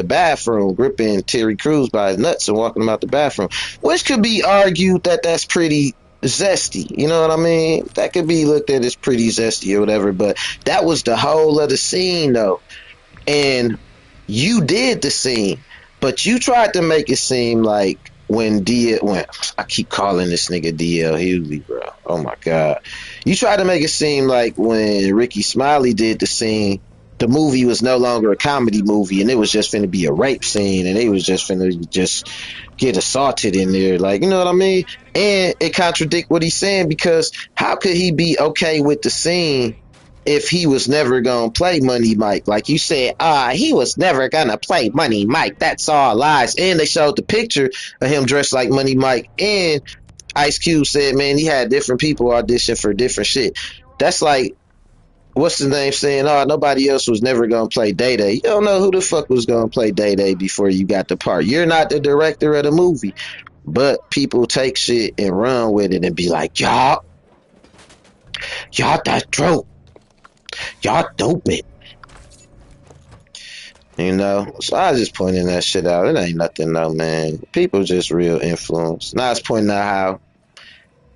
bathroom, gripping Terry Crews by his nuts and walking him out the bathroom, which could be argued that that's pretty zesty. You know what I mean? That could be looked at as pretty zesty or whatever, but that was the whole of the scene though. And you did the scene, but you tried to make it seem like when I keep calling this nigga DL Hughley, bro. Oh my God. You tried to make it seem like when Ricky Smiley did the scene, the movie was no longer a comedy movie and it was just finna be a rape scene and they was just finna just get assaulted in there. Like, you know what I mean? And it contradict what he's saying, because how could he be okay with the scene if he was never gonna play Money Mike? Like you said, he was never gonna play Money Mike. That's all lies. And they showed the picture of him dressed like Money Mike. And Ice Cube said, man, he had different people audition for different shit. That's like, what's the name saying, nobody else was never gonna play Day Day. You don't know who the fuck was gonna play Day Day before you got the part. You're not the director of the movie. But people take shit and run with it and be like, y'all that dope. Y'all dope it. So I was just pointing that shit out. It ain't nothing though, man. People just real influence. Now I was pointing out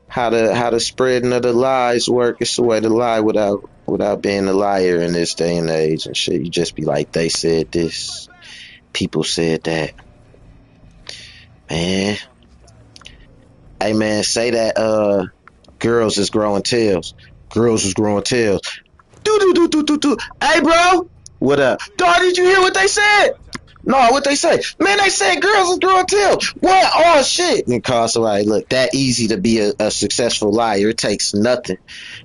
how the spreading of the lies work. It's a way to lie without being a liar in this day and age and shit. You just be like, they said this, people said that. Man. Hey man, say that girls is growing tails. Girls is growing tails. Do. Hey bro, what up? Dog, did you hear what they said? No, what they say? Man, they said girls is growing tails. What? Oh shit. And call somebody, look, that easy to be a successful liar. It takes nothing.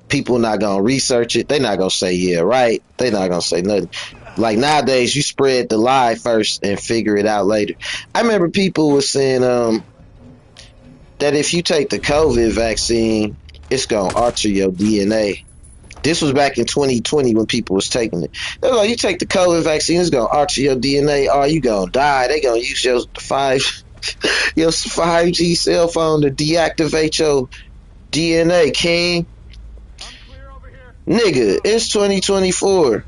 People not gonna research it. They not gonna say yeah, right. They not gonna say nothing. Like nowadays, you spread the lie first and figure it out later. I remember people was saying that if you take the COVID vaccine, it's gonna alter your DNA. This was back in 2020 when people was taking it. They're like, you take the COVID vaccine, it's gonna alter your DNA. Oh, you gonna die. They gonna use your 5G cell phone to deactivate your DNA, king. Nigga, it's 2024.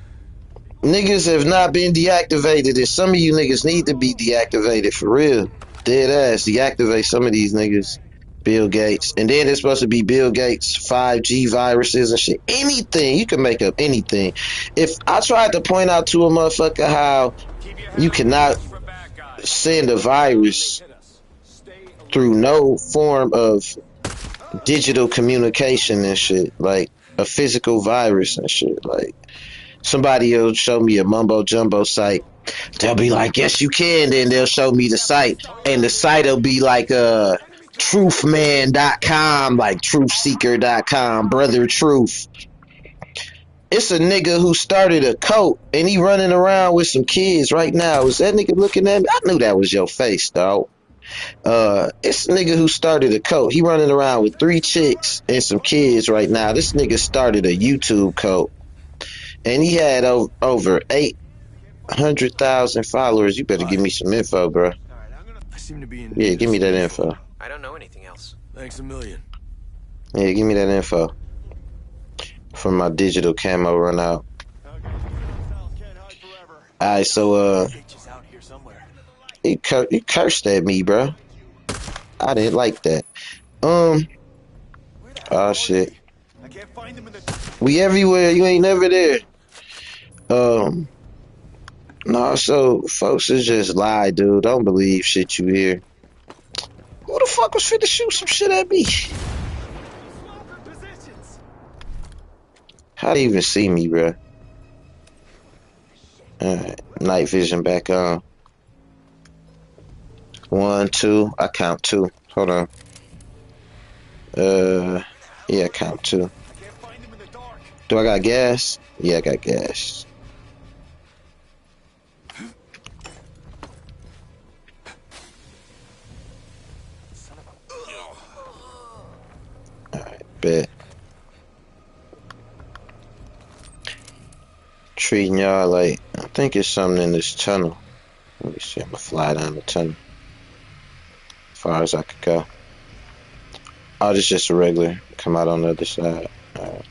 Niggas have not been deactivated, and some of you niggas need to be deactivated for real. Dead ass. Deactivate some of these niggas. Bill Gates. And then it's supposed to be Bill Gates 5G viruses and shit. Anything. You can make up anything. If I tried to point out to a motherfucker how you cannot send a virus through no form of digital communication and shit, like a physical virus and shit, like somebody will show me a mumbo jumbo site. They'll be like, yes, you can. Then they'll show me the site, and the site will be like truthman.com, like truthseeker.com, brother truth. It's a nigga who started a cult and he running around with some kids right now. Is that nigga looking at me? I knew that was your face, dog. It's a nigga who started a cult. He running around with 3 chicks and some kids right now. This nigga started a YouTube cult. And he had over 800,000 followers. You better give me some info, bro. I seem to be in Yeah, need give of me some that info. info. I don't know anything else. Thanks a million. Yeah, give me that info for my digital camo run out. Alright, so Bitch is out here somewhere. he cursed at me, bro. I didn't like that. Where the hell Oh are shit. they? I can't find them in the. We everywhere. You ain't never there. Um, no, so folks is just lie, dude. Don't believe shit you hear. Who the fuck was fit to shoot some shit at me? How they even see me, bro? Alright, night vision back on. 1, 2. I count 2. Hold on. Yeah, I count 2. Do I got gas? Yeah, I got gas. Alright, bet. Treating y'all like, I think it's something in this tunnel. Let me see, I'm gonna fly down the tunnel. As far as I could go. Oh, this is just a regular. Come out on the other side. Alright.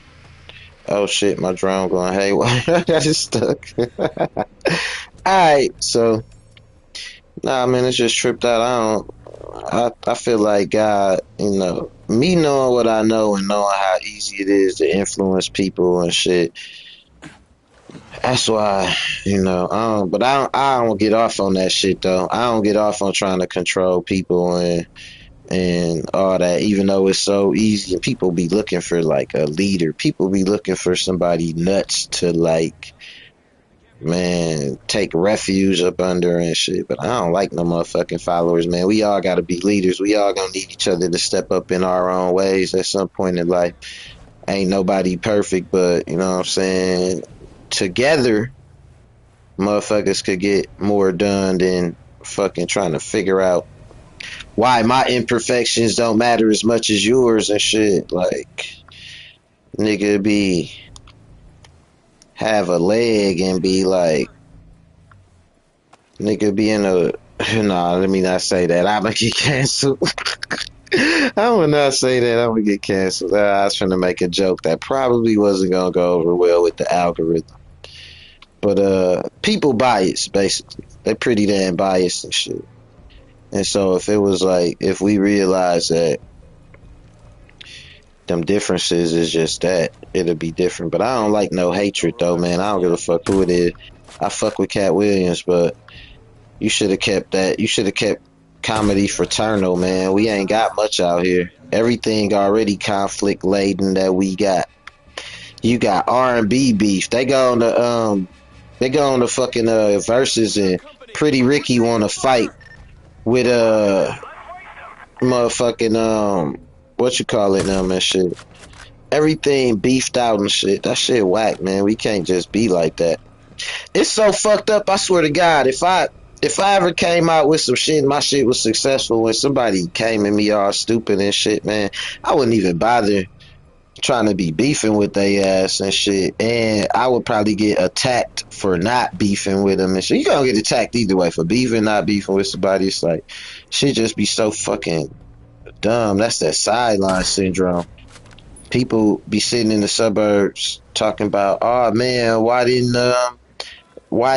Oh shit, my drone going haywire. I got it stuck. Alright, so, nah, man, it's just tripped out. I feel like God, me knowing what I know and knowing how easy it is to influence people and shit. That's why, I don't get off on that shit though. I don't get off on trying to control people and all that, even though it's so easy and people be looking for like a leader. People be looking for somebody nuts to like, man, take refuge up under and shit. But I don't like no motherfucking followers, man. We all gotta be leaders. We all gonna need each other to step up in our own ways at some point in life. Ain't nobody perfect, but you know what I'm saying? Together, motherfuckers could get more done than fucking trying to figure out why my imperfections don't matter as much as yours and shit. Like, nigga be have a leg and be like, nigga be in a nah, let me not say that. I'm gonna get canceled. I would not say that. I'm gonna get canceled. I was trying to make a joke that probably wasn't gonna go over well with the algorithm. But people bias basically. They pretty damn biased and shit. And so if it was like if we realize that them differences is just that, it'll be different. But I don't like no hatred though, man. I don't give a fuck who it is. I fuck with Cat Williams, but you should have kept that. You should have kept comedy fraternal, man. We ain't got much out here. Everything already conflict laden that we got. You got R&B beef. They go on the fucking verses and Pretty Ricky want to fight with motherfucking what you call it now, man, shit. Everything beefed out and shit. That shit whack, man. We can't just be like that. It's so fucked up. I swear to God, if I ever came out with some shit and my shit was successful, when somebody came at me all stupid and shit, man, I wouldn't even bother trying to be beefing with they ass and shit. And I would probably get attacked for not beefing with them and shit. You gonna get attacked either way for beefing, not beefing with somebody. It's like shit just be so fucking dumb. That's that sideline syndrome. People be sitting in the suburbs talking about, oh man, why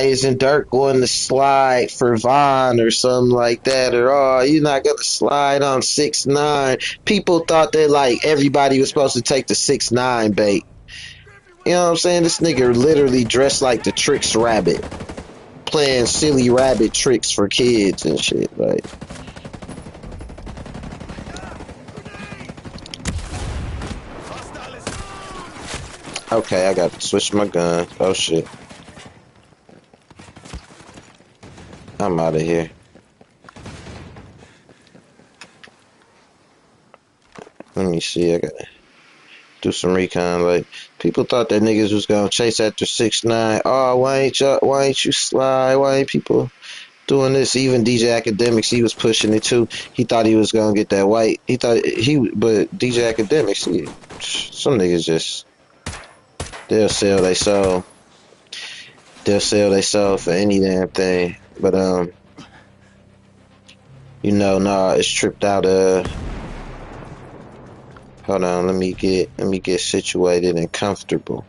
isn't Dirk going to slide for Vaughn or something like that? Or, oh, you're not going to slide on 6ix9ine. People thought that, like, everybody was supposed to take the 6ix9ine bait. You know what I'm saying? This nigga literally dressed like the Tricks Rabbit, playing silly rabbit tricks for kids and shit. Like, okay, I got to switch my gun. Oh, shit. I'm out of here. Let me see. I got to do some recon. Like, people thought that niggas was gonna chase after 6ix9ine. Oh, why ain't you slide? Why ain't people doing this? Even DJ Academics, he was pushing it too. He thought he was gonna get that white. But DJ Academics, some niggas just they'll sell they soul. They'll sell their soul for any damn thing. But you know, nah, it's tripped out. Hold on, let me get situated and comfortable,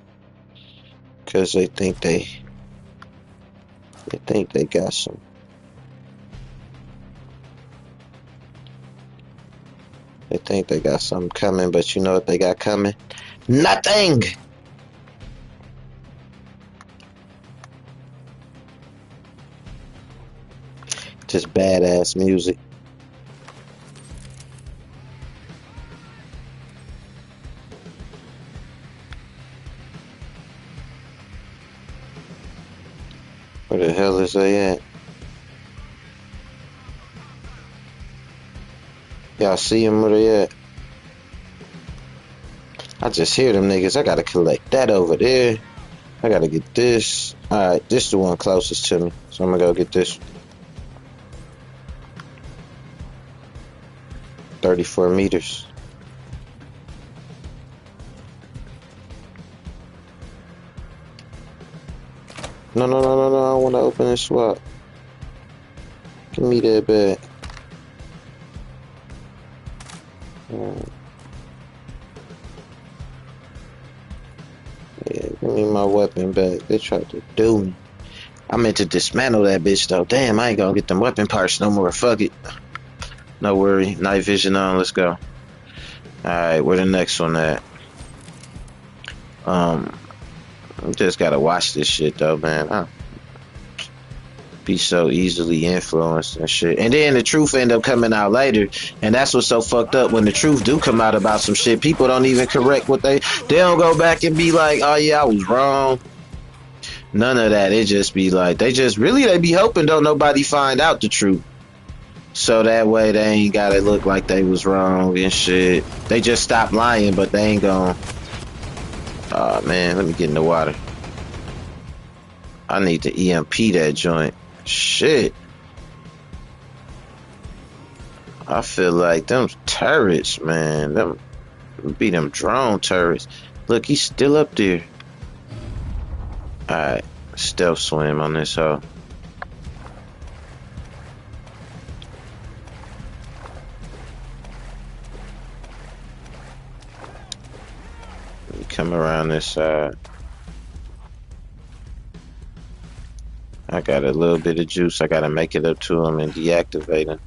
cause they got some. They think they got something coming, but you know what they got coming? Nothing. Just badass music. Where the hell is they at? Y'all see them where they at? I just hear them niggas. I gotta collect that over there. I gotta get this. Alright, this is the one closest to me. So I'm gonna go get this. 34 meters. No, no, no, no, no. I wanna open this swap. Give me that back. Yeah, give me my weapon back. They tried to do me. I meant to dismantle that bitch though. Damn, I ain't gonna get them weapon parts no more. Fuck it. No worry. Night vision on. Let's go. Alright, where the next one at? Just gotta watch this shit though, man. I be so easily influenced and shit. And then the truth end up coming out later, and that's what's so fucked up. When the truth do come out about some shit, people don't even correct what they don't go back and be like, oh yeah, I was wrong. None of that. It just be like they be hoping don't nobody find out the truth, so that way they ain't gotta look like they was wrong and shit. They just stop lying, but they ain't gonna. Oh man, let me get in the water. I need to EMP that joint. Shit. I feel like them turrets, man. Them be them drone turrets. Look, he's still up there. Alright, stealth swim on this hoe. Let me come around this side. I got a little bit of juice. I gotta make it up to him and deactivate him.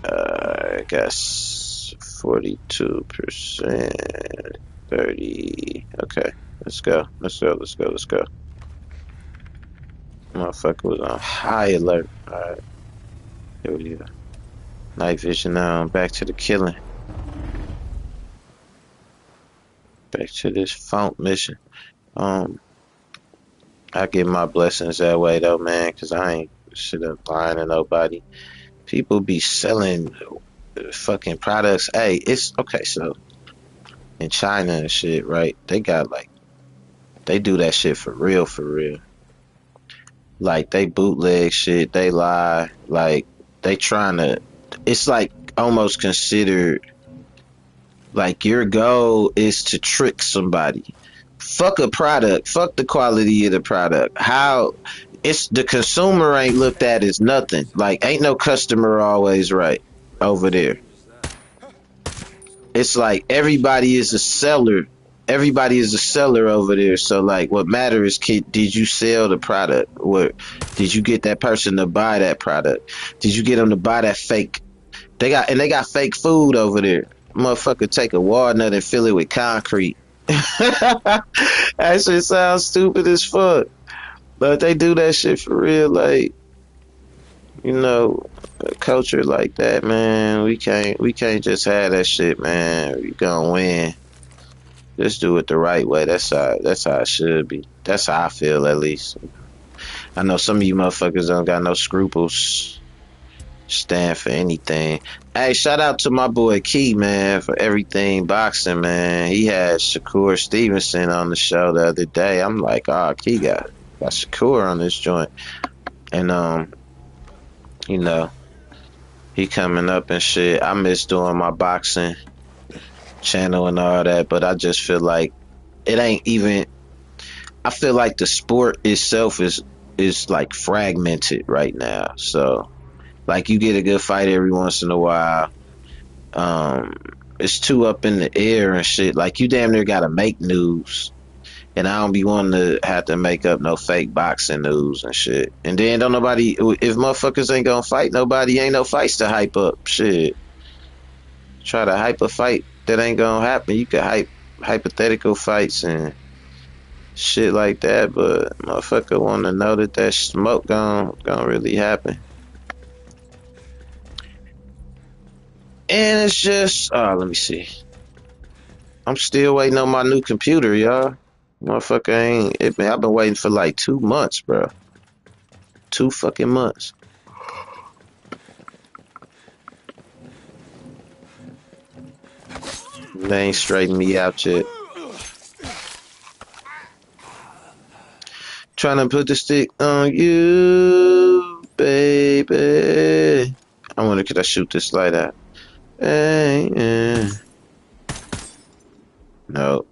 I got 42%. 30. Okay, let's go. Let's go. Let's go. Let's go. Motherfucker was on high alert. Alright. Here we go. Night vision now. Back to the killing. Back to this funk mission. I get my blessings that way though, man, cause I ain't shit up lying to nobody. People be selling fucking products. Hey, it's okay. So in China and shit, right? They got like they do that shit for real, for real. Like they bootleg shit, they lie, like they trying to. It's like almost considered like your goal is to trick somebody. Fuck a product. Fuck the quality of the product. How it's the consumer ain't looked at as nothing. Like ain't no customer always right over there. It's like everybody is a seller. Everybody is a seller over there. So like what matters is did you sell the product? Or did you get that person to buy that product? Did you get them to buy that fake? They got fake food over there. Motherfucker take a walnut and fill it with concrete. That shit sounds stupid as fuck, but they do that shit for real. Like, you know, a culture like that, man. We can't just have that shit, man. We gonna win. Just do it the right way. That's how it should be. That's how I feel, at least. I know some of you motherfuckers don't got no scruples. Stand for anything. Hey, shout out to my boy Key, man, for everything boxing, man. He had Shakur Stevenson on the show the other day. I'm like, Key got Shakur on this joint. And you know, he coming up and shit. I miss doing my boxing channel and all that, but I just feel like it ain't even I feel like the sport itself is like fragmented right now. So like you get a good fight every once in a while. Um, it's too up in the air and shit. Like you damn near gotta make news. And I don't be wanting to have to make up no fake boxing news and shit. And then don't nobody, if motherfuckers ain't gonna fight nobody, ain't no fights to hype up. Shit. Try to hype a fight that ain't gonna happen. You could hype hypothetical fights and shit like that, but motherfucker want to know that that smoke gonna really happen. And it's just, let me see. I'm still waiting on my new computer, y'all. Motherfucker ain't. I've been waiting for like 2 months, bro. 2 fucking months. They ain't straightened me out yet. Trying to put the stick on you, baby. I wonder could I shoot this light out? Hey, no.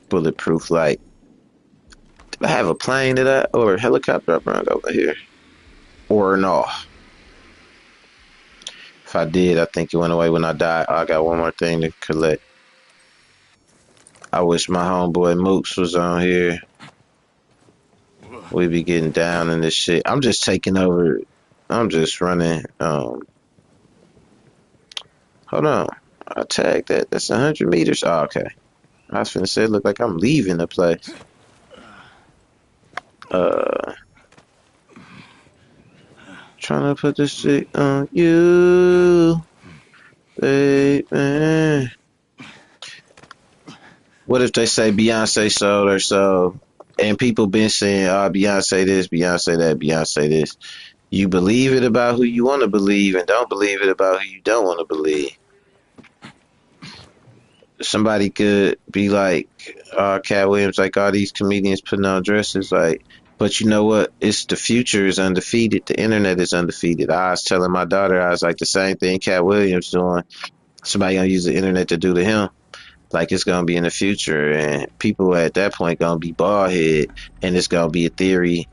Bulletproof light. Did I have a plane or a helicopter up around over here? Or no? If I did, I think it went away when I died. I got one more thing to collect. I wish my homeboy Mooks was on here. We be getting down in this shit. I'm just taking over. I'm just running. Hold on. I tagged that. That's 100 meters. Oh, okay. I was finna say, it look like I'm leaving the place. Trying to put this shit on you, baby. What if they say Beyonce sold her soul, and people been saying, "Oh, Beyonce this, Beyonce that, Beyonce this." You believe it about who you want to believe, and don't believe it about who you don't want to believe. Somebody could be like, Cat Williams, like all these comedians putting on dresses, like. But you know what? It's the future is undefeated. The internet is undefeated. I was telling my daughter, I was like, the same thing Cat Williams doing. Somebody gonna use the internet to do to him. Like it's gonna be in the future, and people at that point gonna be bald head, and it's gonna be a theory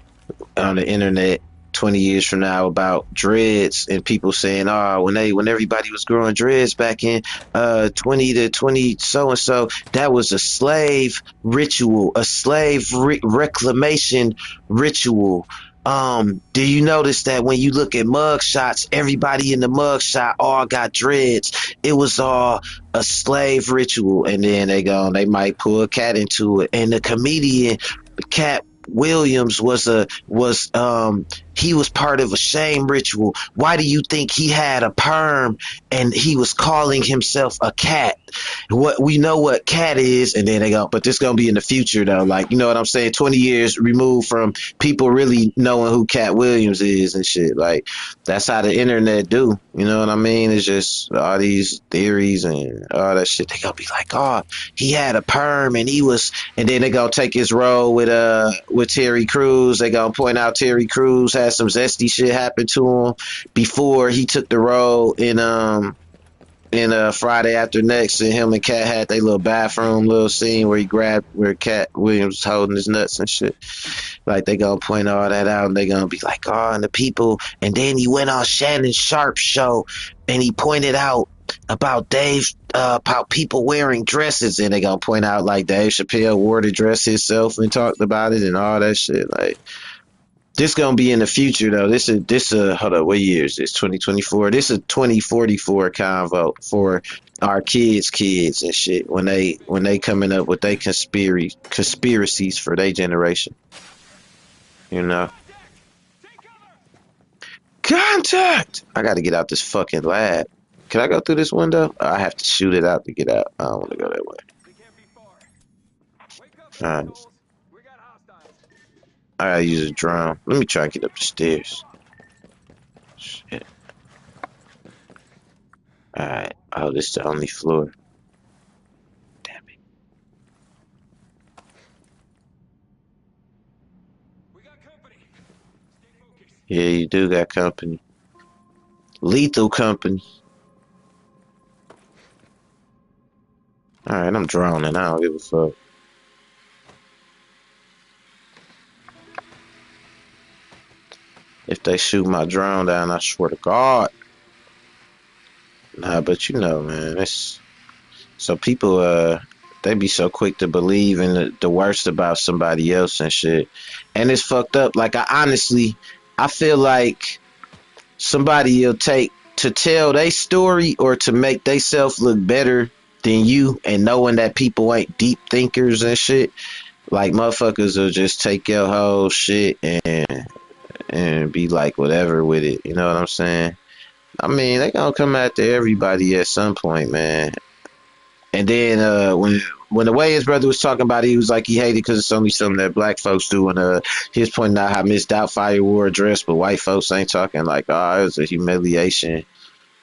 on the internet 20 years from now about dreads and people saying, oh, when everybody was growing dreads back in 20 to 20 so and so, that was a slave ritual, a slave reclamation ritual. Do you notice that when you look at mug shots, everybody in the mug shot all got dreads? It was all a slave ritual. And then they might pull a cat into it. And the comedian Cat Williams he was part of a shame ritual. Why do you think he had a perm and he was calling himself a cat? What we know what cat is, and then but this gonna be in the future though. Like, you know what I'm saying? 20 years removed from people really knowing who Cat Williams is and shit. Like, that's how the internet do. You know what I mean? It's just all these theories and all that shit. They gonna be like, oh, he had a perm and and then they gonna take his role with Terry Crews. They gonna point out Terry Crews had some zesty shit happen to him before he took the role in Friday After Next, and him and Cat had their little bathroom little scene where Cat Williams was holding his nuts and shit. Like, they gonna point all that out, and they gonna be like, oh, and the people. And then he went on Shannon Sharp's show, and he pointed out about about people wearing dresses, and they gonna point out like Dave Chappelle wore the dress himself and talked about it and all that shit. Like, this gonna be in the future though. Hold up, what year is this? 2024. This is 2044 convo for our kids and shit when they coming up with their conspiracies for their generation. You know. Contact! I gotta get out this fucking lab. Can I go through this window? I have to shoot it out to get out. I don't want to go that way. Alright. I gotta use a drone. Let me try and get up the stairs. Shit. Alright. Oh, this is the only floor. Damn it. Yeah, you do got company. Lethal company. Alright, I'm droning. I don't give a fuck. If they shoot my drone down, I swear to God. Nah, but you know, man, it's so people they be so quick to believe in the worst about somebody else and shit. And it's fucked up. Like I feel like somebody will take to tell their story or to make theyself look better than you, and knowing that people ain't deep thinkers and shit. Like motherfuckers will just take your whole shit and be like whatever with it. You know what I'm saying? I mean, they gonna come after everybody at some point, man. And then when the way his brother was talking about it, he was like he hated because it's only something that black folks do. And he was pointing out how Miss Doubtfire wore a dress, but white folks ain't talking like, oh, it was a humiliation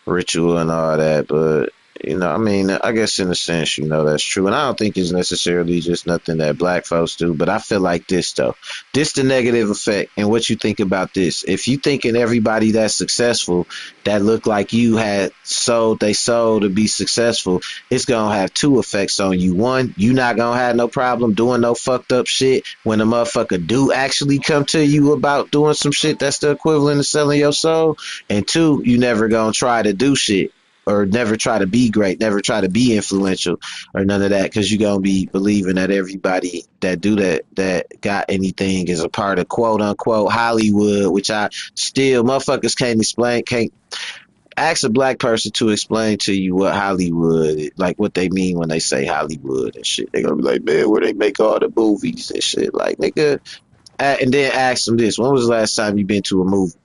ritual and all that. But you know, I mean, I guess in a sense, you know, that's true. And I don't think it's necessarily just nothing that black folks do. But I feel like this though, this the negative effect. And what you think about this? If you thinking everybody that's successful that look like you had sold they soul to be successful, it's gonna have two effects on you. One, you not gonna have no problem doing no fucked up shit when a motherfucker do actually come to you about doing some shit that's the equivalent of selling your soul. And two, you never gonna try to do shit or never try to be great, never try to be influential or none of that, because you're gonna be believing that everybody that do that got anything is a part of quote unquote Hollywood, which I still motherfuckers can't ask a black person to explain to you what Hollywood, like what they mean when they say Hollywood and shit. They're gonna be like, man, where they make all the movies and shit. Like, nigga, and then ask them this: when was the last time you been to a movie?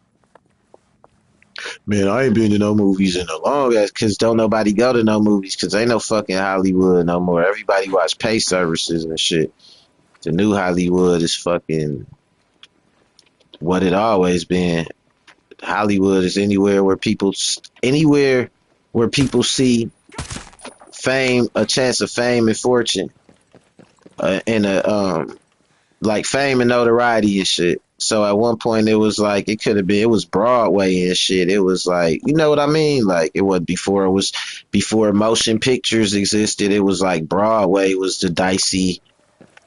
Man, I ain't been to no movies in a long ass, cause don't nobody go to no movies, cause ain't no fucking Hollywood no more. Everybody watch pay services and shit. The new Hollywood is fucking what it always been. Hollywood is anywhere where people see fame, a chance of fame and fortune, and a like fame and notoriety and shit. So at one point it was like it was Broadway and shit. It was like, you know what I mean? Like it was before motion pictures existed. It was like Broadway was the dicey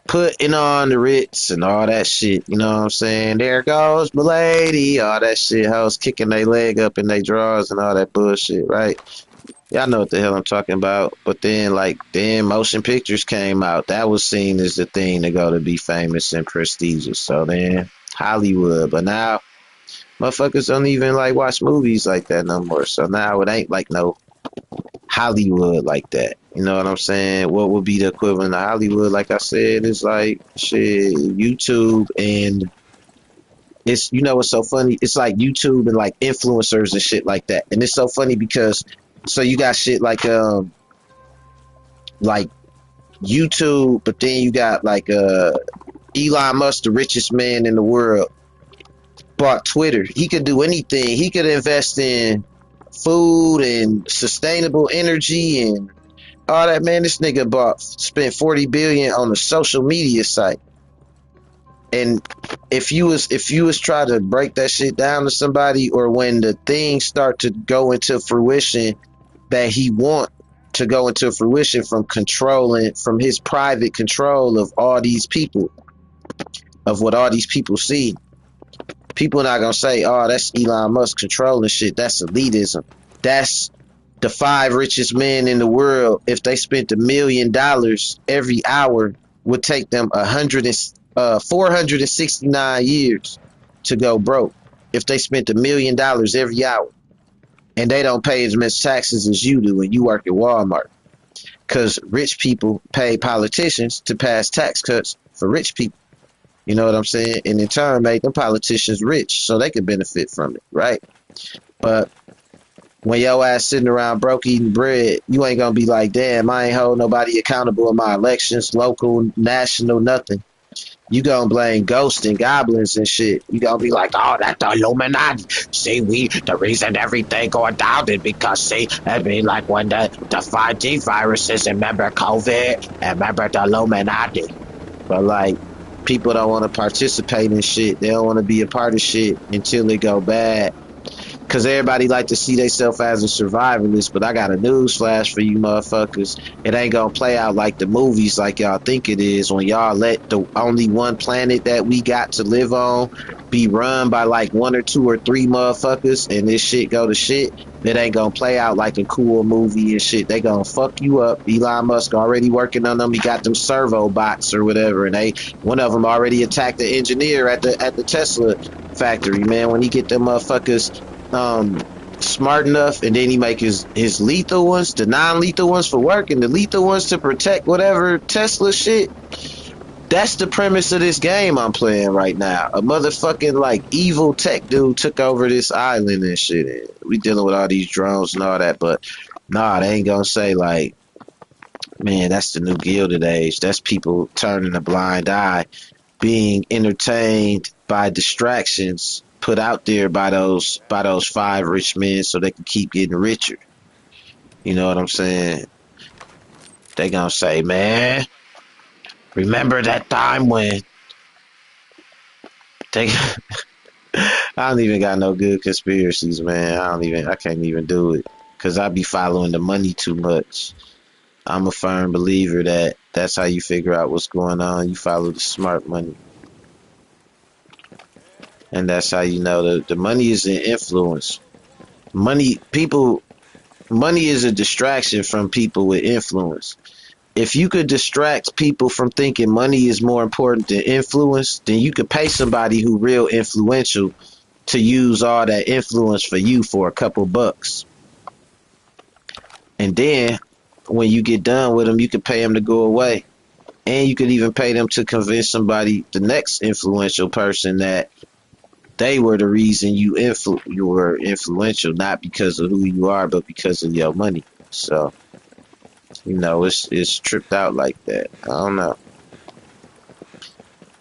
putting on the Ritz and all that shit. You know what I'm saying? There goes my lady, all that shit. Hoes kicking their leg up in their drawers and all that bullshit, right? Y'all know what the hell I'm talking about. But then motion pictures came out. That was seen as the thing to go to be famous and prestigious. So then Hollywood. But now motherfuckers don't even like watch movies like that no more. So now it ain't like no Hollywood like that. You know what I'm saying? What would be the equivalent of Hollywood? Like I said, is like shit, YouTube, and it's, you know what's so funny? It's like YouTube and like influencers and shit like that. And it's so funny because so you got shit like YouTube, but then you got like Elon Musk, the richest man in the world, bought Twitter. He could do anything. He could invest in food and sustainable energy and all that. Man, this nigga spent 40 billion on a social media site. And if you was try to break that shit down to somebody, or when the things start to go into fruition that he want to go into fruition from his private control of all these people, of what all these people see, people not gonna say, oh, that's Elon Musk controlling shit. That's elitism. That's the 5 richest men in the world. If they spent $1 million every hour, would take them 469 years to go broke. If they spent $1 million every hour, and they don't pay as much taxes as you do when you work at Walmart, because rich people pay politicians to pass tax cuts for rich people. You know what I'm saying? And in turn, make them politicians rich so they could benefit from it, right? But when your ass sitting around broke eating bread, you ain't gonna be like, damn, I ain't hold nobody accountable in my elections, local, national, nothing. You gonna blame ghosts and goblins and shit. You gonna be like, oh, that's the Illuminati. See, the reason everything going down is because, see, I mean, like when the 5G viruses, and remember COVID, and remember the Illuminati. But like, people don't want to participate in shit. They don't want to be a part of shit until it go bad. Cause everybody like to see themselves as a survivalist, but I got a news flash for you motherfuckers. It ain't gonna play out like the movies like y'all think it is when y'all let the only one planet that we got to live on be run by like one or two or three motherfuckers and this shit go to shit. It ain't gonna play out like a cool movie and shit. They gonna fuck you up. Elon Musk already working on them. He got them servo bots or whatever, and one of them already attacked the engineer at the Tesla factory. Man, when he get them motherfuckers smart enough, and then he make his lethal ones, the non-lethal ones for work, and the lethal ones to protect whatever Tesla shit. That's the premise of this game I'm playing right now. A motherfucking like evil tech dude took over this island and shit. And we dealing with all these drones and all that, but nah, they ain't gonna say like, man, that's the new Gilded Age. That's people turning a blind eye, being entertained by distractions put out there by those five rich men so they can keep getting richer. You know what I'm saying? They gonna say, man, remember that time when they I don't even got no good conspiracies, man. I can't even do it because I be following the money too much. I'm a firm believer that that's how you figure out what's going on. You follow the smart money. And that's how you know the money is an influence. Money is a distraction from people with influence. If you could distract people from thinking money is more important than influence, then you could pay somebody who real influential to use all that influence for you for a couple bucks. And then when you get done with them, you could pay them to go away. And you could even pay them to convince somebody, the next influential person, that they were the reason you were influential, not because of who you are, but because of your money. So, you know, it's tripped out like that. I don't know.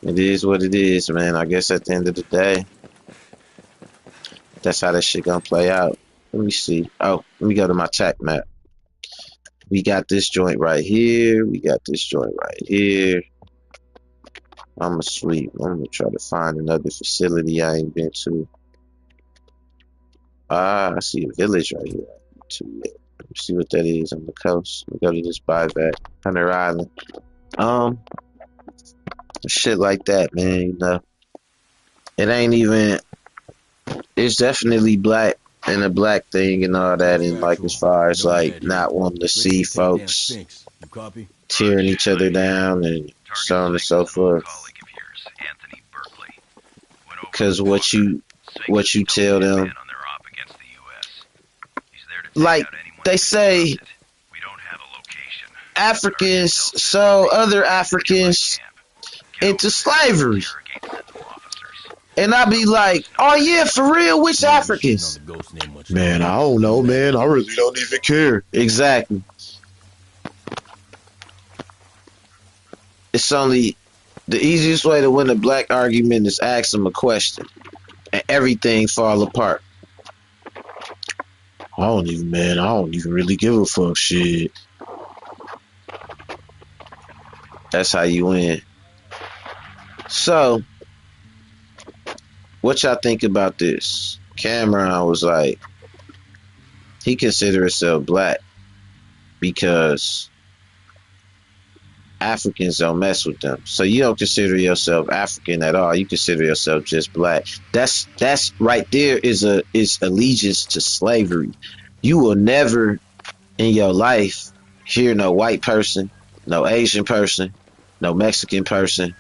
It is what it is, man. I guess at the end of the day, that's how that shit gonna play out. Let me see. Oh, let me go to my tac map. We got this joint right here. We got this joint right here. I'm gonna try to find another facility I ain't been to. Ah, I see a village right here. Let me see what that is on the coast. Let me go to this buyback, Hunter Island. Shit like that, man. You know, it ain't even. It's definitely black and a black thing and all that, and like as far as like not wanting to see folks tearing each other down and so on and so forth. Because what you tell them, like they say, Africans sold other Africans into slavery. And I be like, oh yeah, for real, which Africans? Man, I don't know, man. I really don't even care. Exactly. It's only the easiest way to win a black argument is ask them a question, and everything fall apart. I don't even really give a fuck, shit. That's how you win. So, what y'all think about this? Cameron was like, he considered himself black because Africans don't mess with them. So you don't consider yourself African at all. You consider yourself just black. That's right there is allegiance to slavery. You will never in your life hear no white person, no Asian person, no Mexican person,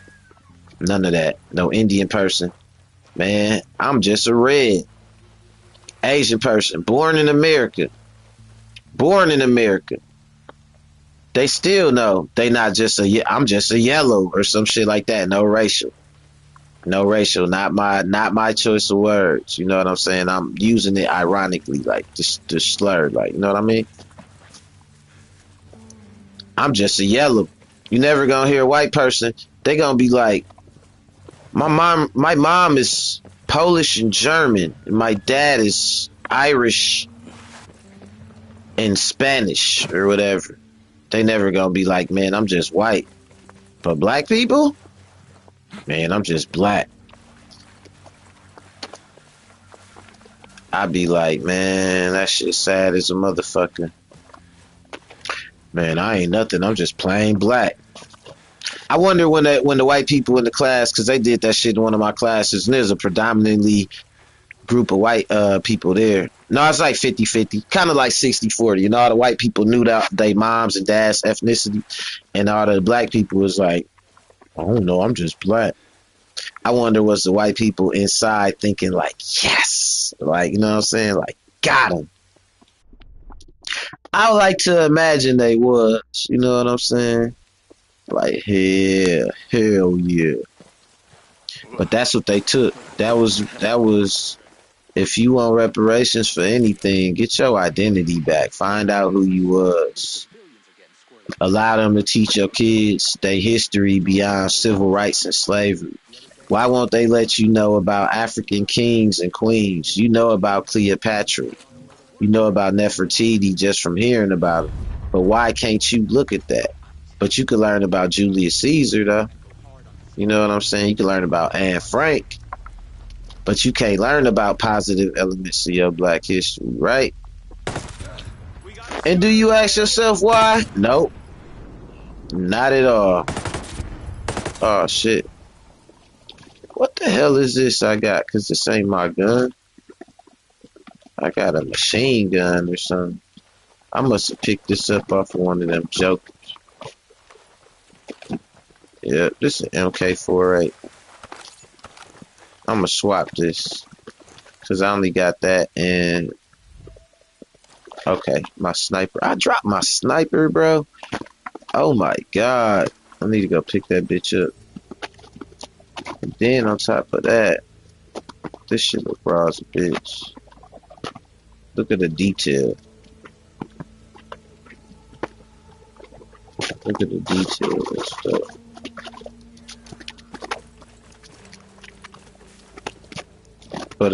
none of that. No Indian person. Man, I'm just a red Asian person, born in America. Born in America. They still know they not just I'm just a yellow or some shit like that. No racial. No racial. Not my choice of words. You know what I'm saying? I'm using it ironically, like just slur, like, you know what I mean? I'm just a yellow. You never gonna hear a white person. They gonna be like, my mom is Polish and German, and my dad is Irish and Spanish or whatever. They never gonna be like, man, I'm just white. But black people, man, I'm just black. I be like, man, that shit sad as a motherfucker. Man, I ain't nothing. I'm just plain black. I wonder when the white people in the class, because they did that shit in one of my classes, and there's a predominantly group of white people there. No, it's like 50-50, kind of like 60-40. And all the white people knew that they moms and dads ethnicity, and all the black people was like, I don't know, I'm just black. I wonder was the white people inside thinking like, yes, like, you know what I'm saying, like, got him. I like to imagine they was, you know what I'm saying, like, hell yeah. But that's what they took. That was if you want reparations for anything, get your identity back. Find out who you was. Allow them to teach your kids their history beyond civil rights and slavery. Why won't they let you know about African kings and queens? You know about Cleopatra. You know about Nefertiti just from hearing about it. But why can't you look at that? But you can learn about Julius Caesar, though. You know what I'm saying? You can learn about Anne Frank. But you can't learn about positive elements of your black history, right? And do you ask yourself why? Nope. Not at all. Oh, shit. What the hell is this I got? Because this ain't my gun. I got a machine gun or something. I must have picked this up off of one of them jokers. Yeah, this is an MK48. I'm going to swap this. Because I only got that and... Okay, my sniper. I dropped my sniper, bro. Oh my god. I need to go pick that bitch up. And then on top of that, this shit look raw as a bitch. Look at the detail. Look at the detail and stuff. But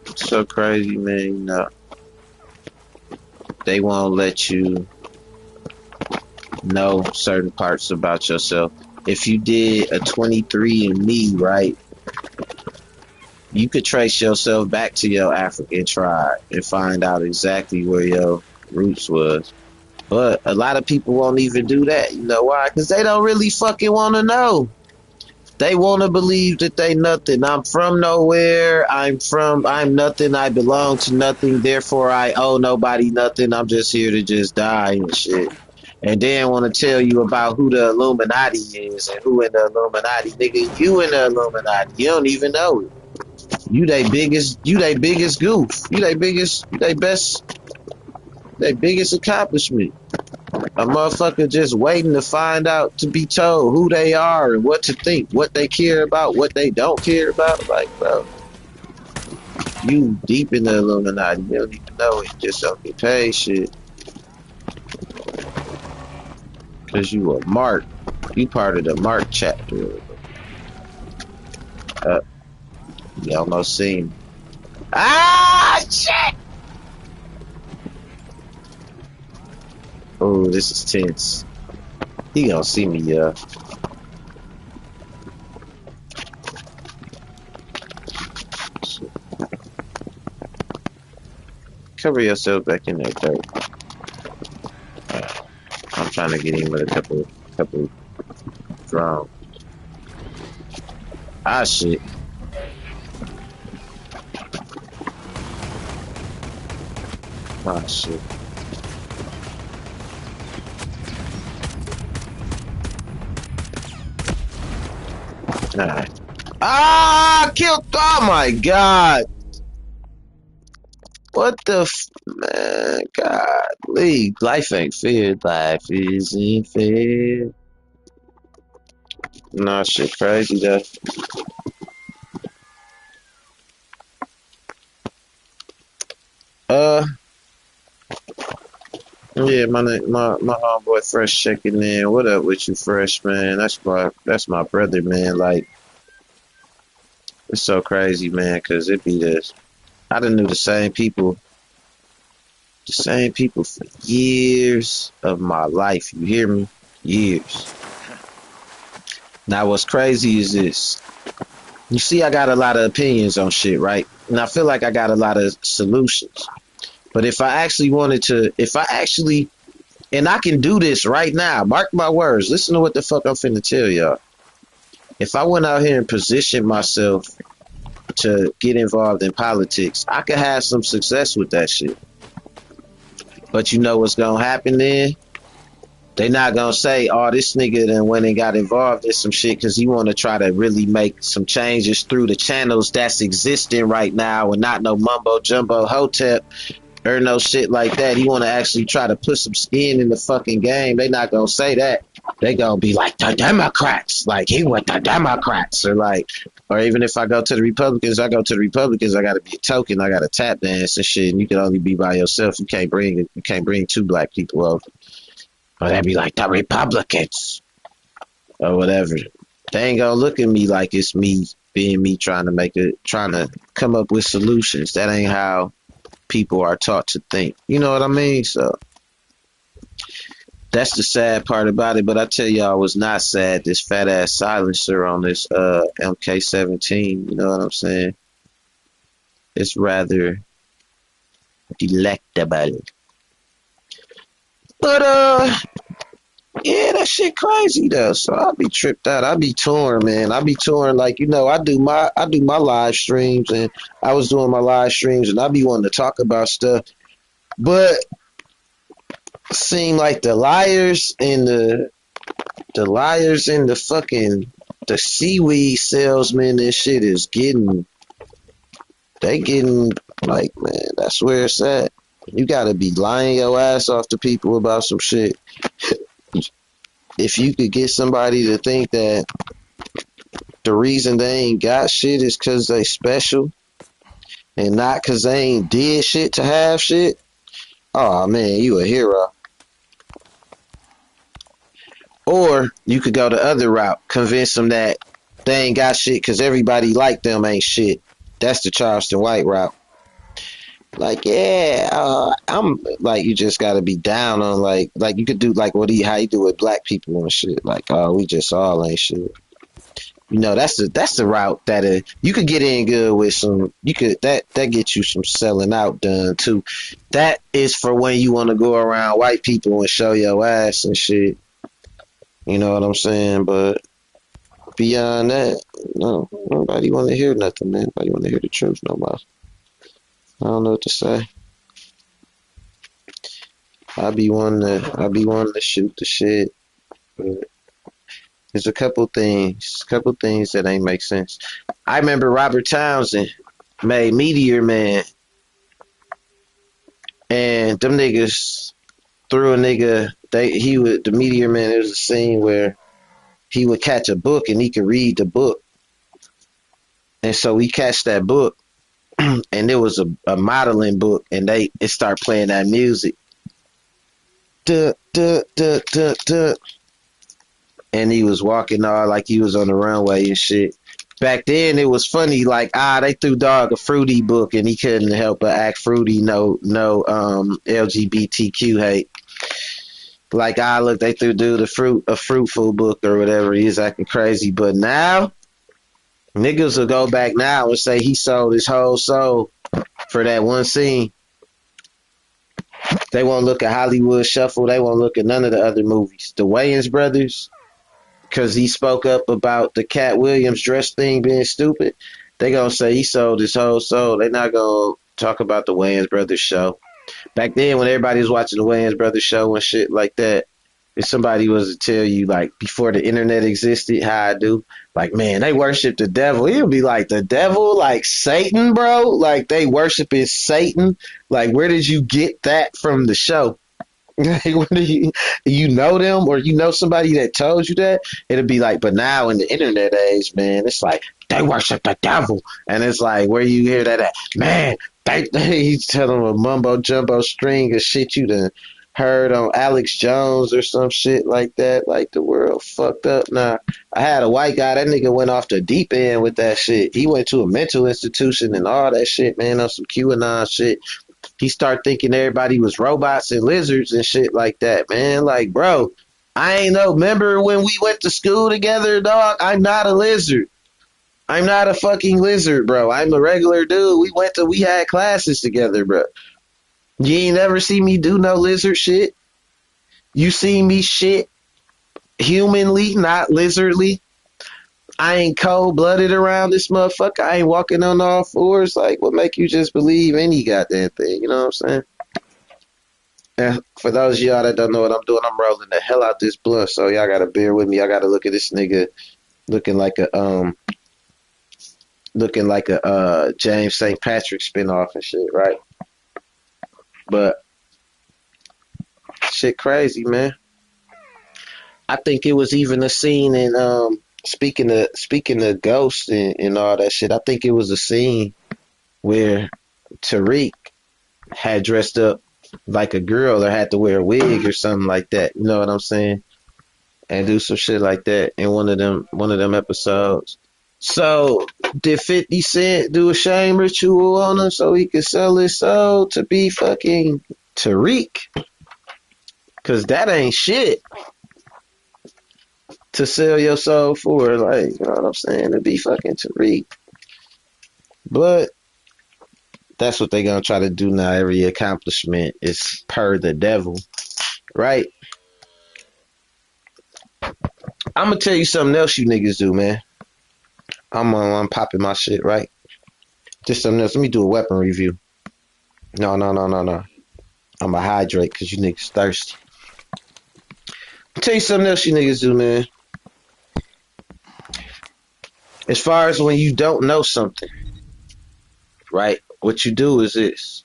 it's so crazy, man. You know, they won't let you know certain parts about yourself. If you did a 23andMe, right, you could trace yourself back to your African tribe and find out exactly where your roots was. But a lot of people won't even do that. You know why? Because they don't really fucking want to know. They want to believe that they nothing. I'm from nowhere. I'm nothing. I belong to nothing. Therefore, I owe nobody nothing. I'm just here to just die and shit. And then want to tell you about who the Illuminati is and who in the Illuminati. Nigga, you in the Illuminati. You don't even know it. You they biggest goof. They biggest accomplishment. A motherfucker just waiting to find out, to be told who they are and what to think, what they care about, what they don't care about. Like, bro, you deep in the Illuminati. You don't even know it. Just don't get paid shit. Because you a mark. You part of the mark chapter. You almost seen me. Ah, shit! Oh, this is tense. He gonna see me, yeah. Cover yourself back in there, dirt. I'm trying to get in with a couple drones. Ah, shit. Ah, shit. Alright. Ah, killed. Oh my god. What the man? Golly. Life ain't fair. Life isn't fair. Nah, shit crazy though. Yeah, my homeboy Fresh checking in. What up with you, Fresh, man? That's my brother, man. Like, it's so crazy, man, cause it be this. I done knew the same people for years of my life. You hear me? Years. Now, what's crazy is this. You see, I got a lot of opinions on shit, right? And I feel like I got a lot of solutions. But if I actually wanted to, and I can do this right now, mark my words, listen to what the fuck I'm finna tell y'all. If I went out here and positioned myself to get involved in politics, I could have some success with that shit. But you know what's gonna happen then? They not gonna say, "Oh, this nigga then went and got involved in some shit," because he want to try to really make some changes through the channels that's existing right now, and not no mumbo jumbo hotep or no shit like that. He want to actually try to put some skin in the fucking game. They not gonna say that. They gonna be like the Democrats, like he with the Democrats, or like, or even if I go to the Republicans, I go to the Republicans. I gotta be a token. I gotta tap dance and shit. And you can only be by yourself. You can't bring two black people over. Or they'd be like, the Republicans, or whatever. They ain't gonna look at me like it's me being me trying to come up with solutions. That ain't how people are taught to think. You know what I mean? So that's the sad part about it. But I tell y'all, was not sad. This fat ass silencer on this MK17. You know what I'm saying? It's rather delectable. But yeah, that shit crazy though. So I be tripped out. I be touring, man. I be touring like, I do my live streams, and I was doing my live streams, and I be wanting to talk about stuff. But seem like the liars and the fucking the seaweed salesmen and shit is getting like, man, that's where it's at. You gotta be lying your ass off to people about some shit. If you could get somebody to think that the reason they ain't got shit is because they special and not because they ain't did shit to have shit, oh man, you a hero. Or you could go the other route, convince them that they ain't got shit because everybody like them ain't shit. That's the Charleston White route. Like, yeah, I'm like, you just gotta be down on like you could do like how you do with black people and shit. Like, oh, we just all ain't shit. That's the route that you could get in good with some. You could that get you some selling out done too. That is for when you want to go around white people and show your ass and shit. You know what I'm saying? But beyond that, no, nobody want to hear nothing, man. Nobody want to hear the truth no more. I don't know what to say. I be wanting to shoot the shit. But there's a couple things that ain't make sense. I remember Robert Townsend made Meteor Man, and them niggas threw a nigga. The Meteor Man. There was a scene where he would catch a book and he could read the book, and so he catch that book, and it was a modeling book, and it started playing that music. Duh, duh, duh, duh, duh. And he was walking all like he was on the runway and shit. Back then it was funny, like, they threw dog a fruity book and he couldn't help but act fruity, no LGBTQ hate. Like, look, they threw dude a fruitful book or whatever, he's acting crazy. But now niggas will go back now and say he sold his whole soul for that one scene. They won't look at Hollywood Shuffle, they won't look at none of the other movies. The Wayans brothers, because he spoke up about the Cat Williams dress thing being stupid, they gonna say he sold his whole soul. They not gonna talk about the Wayans brothers show. Back then, when everybody was watching the Wayans brothers show and shit like that, if somebody was to tell you, like, before the internet existed, how I do, like, man, they worship the devil, it'll be like, the devil, like Satan, bro, like they worshiping Satan. Like, where did you get that from the show? What do you know them, or you know somebody that told you that? It'll be like, but now in the internet age, man, it's like they worship the devil, and it's like, where you hear that at? Man, he's telling them a mumbo jumbo string of shit you done heard on Alex Jones or some shit like that. Like, the world fucked up now. I had a white guy, that nigga went off the deep end with that shit. He went to a mental institution and all that shit, man, on some QAnon shit. He started thinking everybody was robots and lizards and shit like that, man. Like, bro, I ain't know. Remember when we went to school together, dog? I'm not a lizard. I'm not a fucking lizard, bro. I'm a regular dude. We had classes together, bro. You ain't never see me do no lizard shit. You see me shit humanly, not lizardly. I ain't cold blooded around this motherfucker. I ain't walking on all fours. Like, what make you just believe any goddamn thing? You know what I'm saying? And for those of y'all that don't know what I'm doing, I'm rolling the hell out this blunt. So y'all gotta bear with me. I gotta look at this nigga looking like a James St. Patrick spinoff and shit, right? But shit crazy, man. I think it was even a scene in speaking of ghosts and all that shit. I think it was a scene where Tariq had dressed up like a girl or had to wear a wig or something like that. You know what I'm saying? And do some shit like that in one of them episodes. So did 50 Cent do a shame ritual on him so he could sell his soul to be fucking Tariq? Cause that ain't shit to sell your soul for, like, you know what I'm saying, to be fucking Tariq. But that's what they gonna try to do now. Every accomplishment is per the devil, right? I'm gonna tell you something else you niggas do, man. I'm popping my shit, right? Just something else. Let me do a weapon review. No. I'm a hydrate because you niggas thirsty. I'll tell you something else you niggas do, man. As far as when you don't know something, right? What you do is this.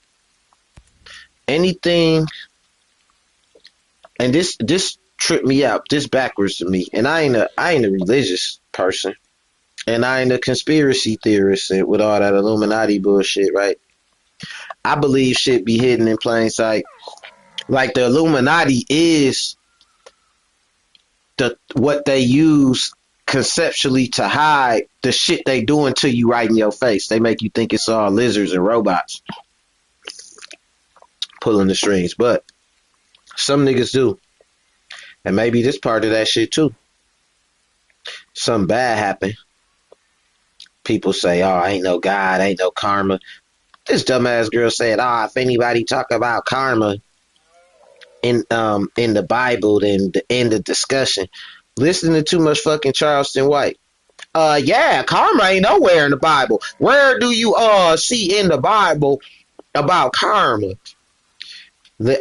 Anything, and this tripped me out. This backwards to me. And I ain't a religious person. And I ain't a conspiracy theorist with all that Illuminati bullshit, right? I believe shit be hidden in plain sight. Like the Illuminati is what they use conceptually to hide the shit they doing to you right in your face. They make you think it's all lizards and robots pulling the strings, but some niggas do, and maybe this part of that shit too. Something bad happen. People say, "Oh, ain't no God, ain't no karma." This dumbass girl said, "Oh, if anybody talk about karma in the Bible, then the end of discussion." Listening to too much fucking Charleston White. Yeah, karma ain't nowhere in the Bible. Where do you see in the Bible about karma?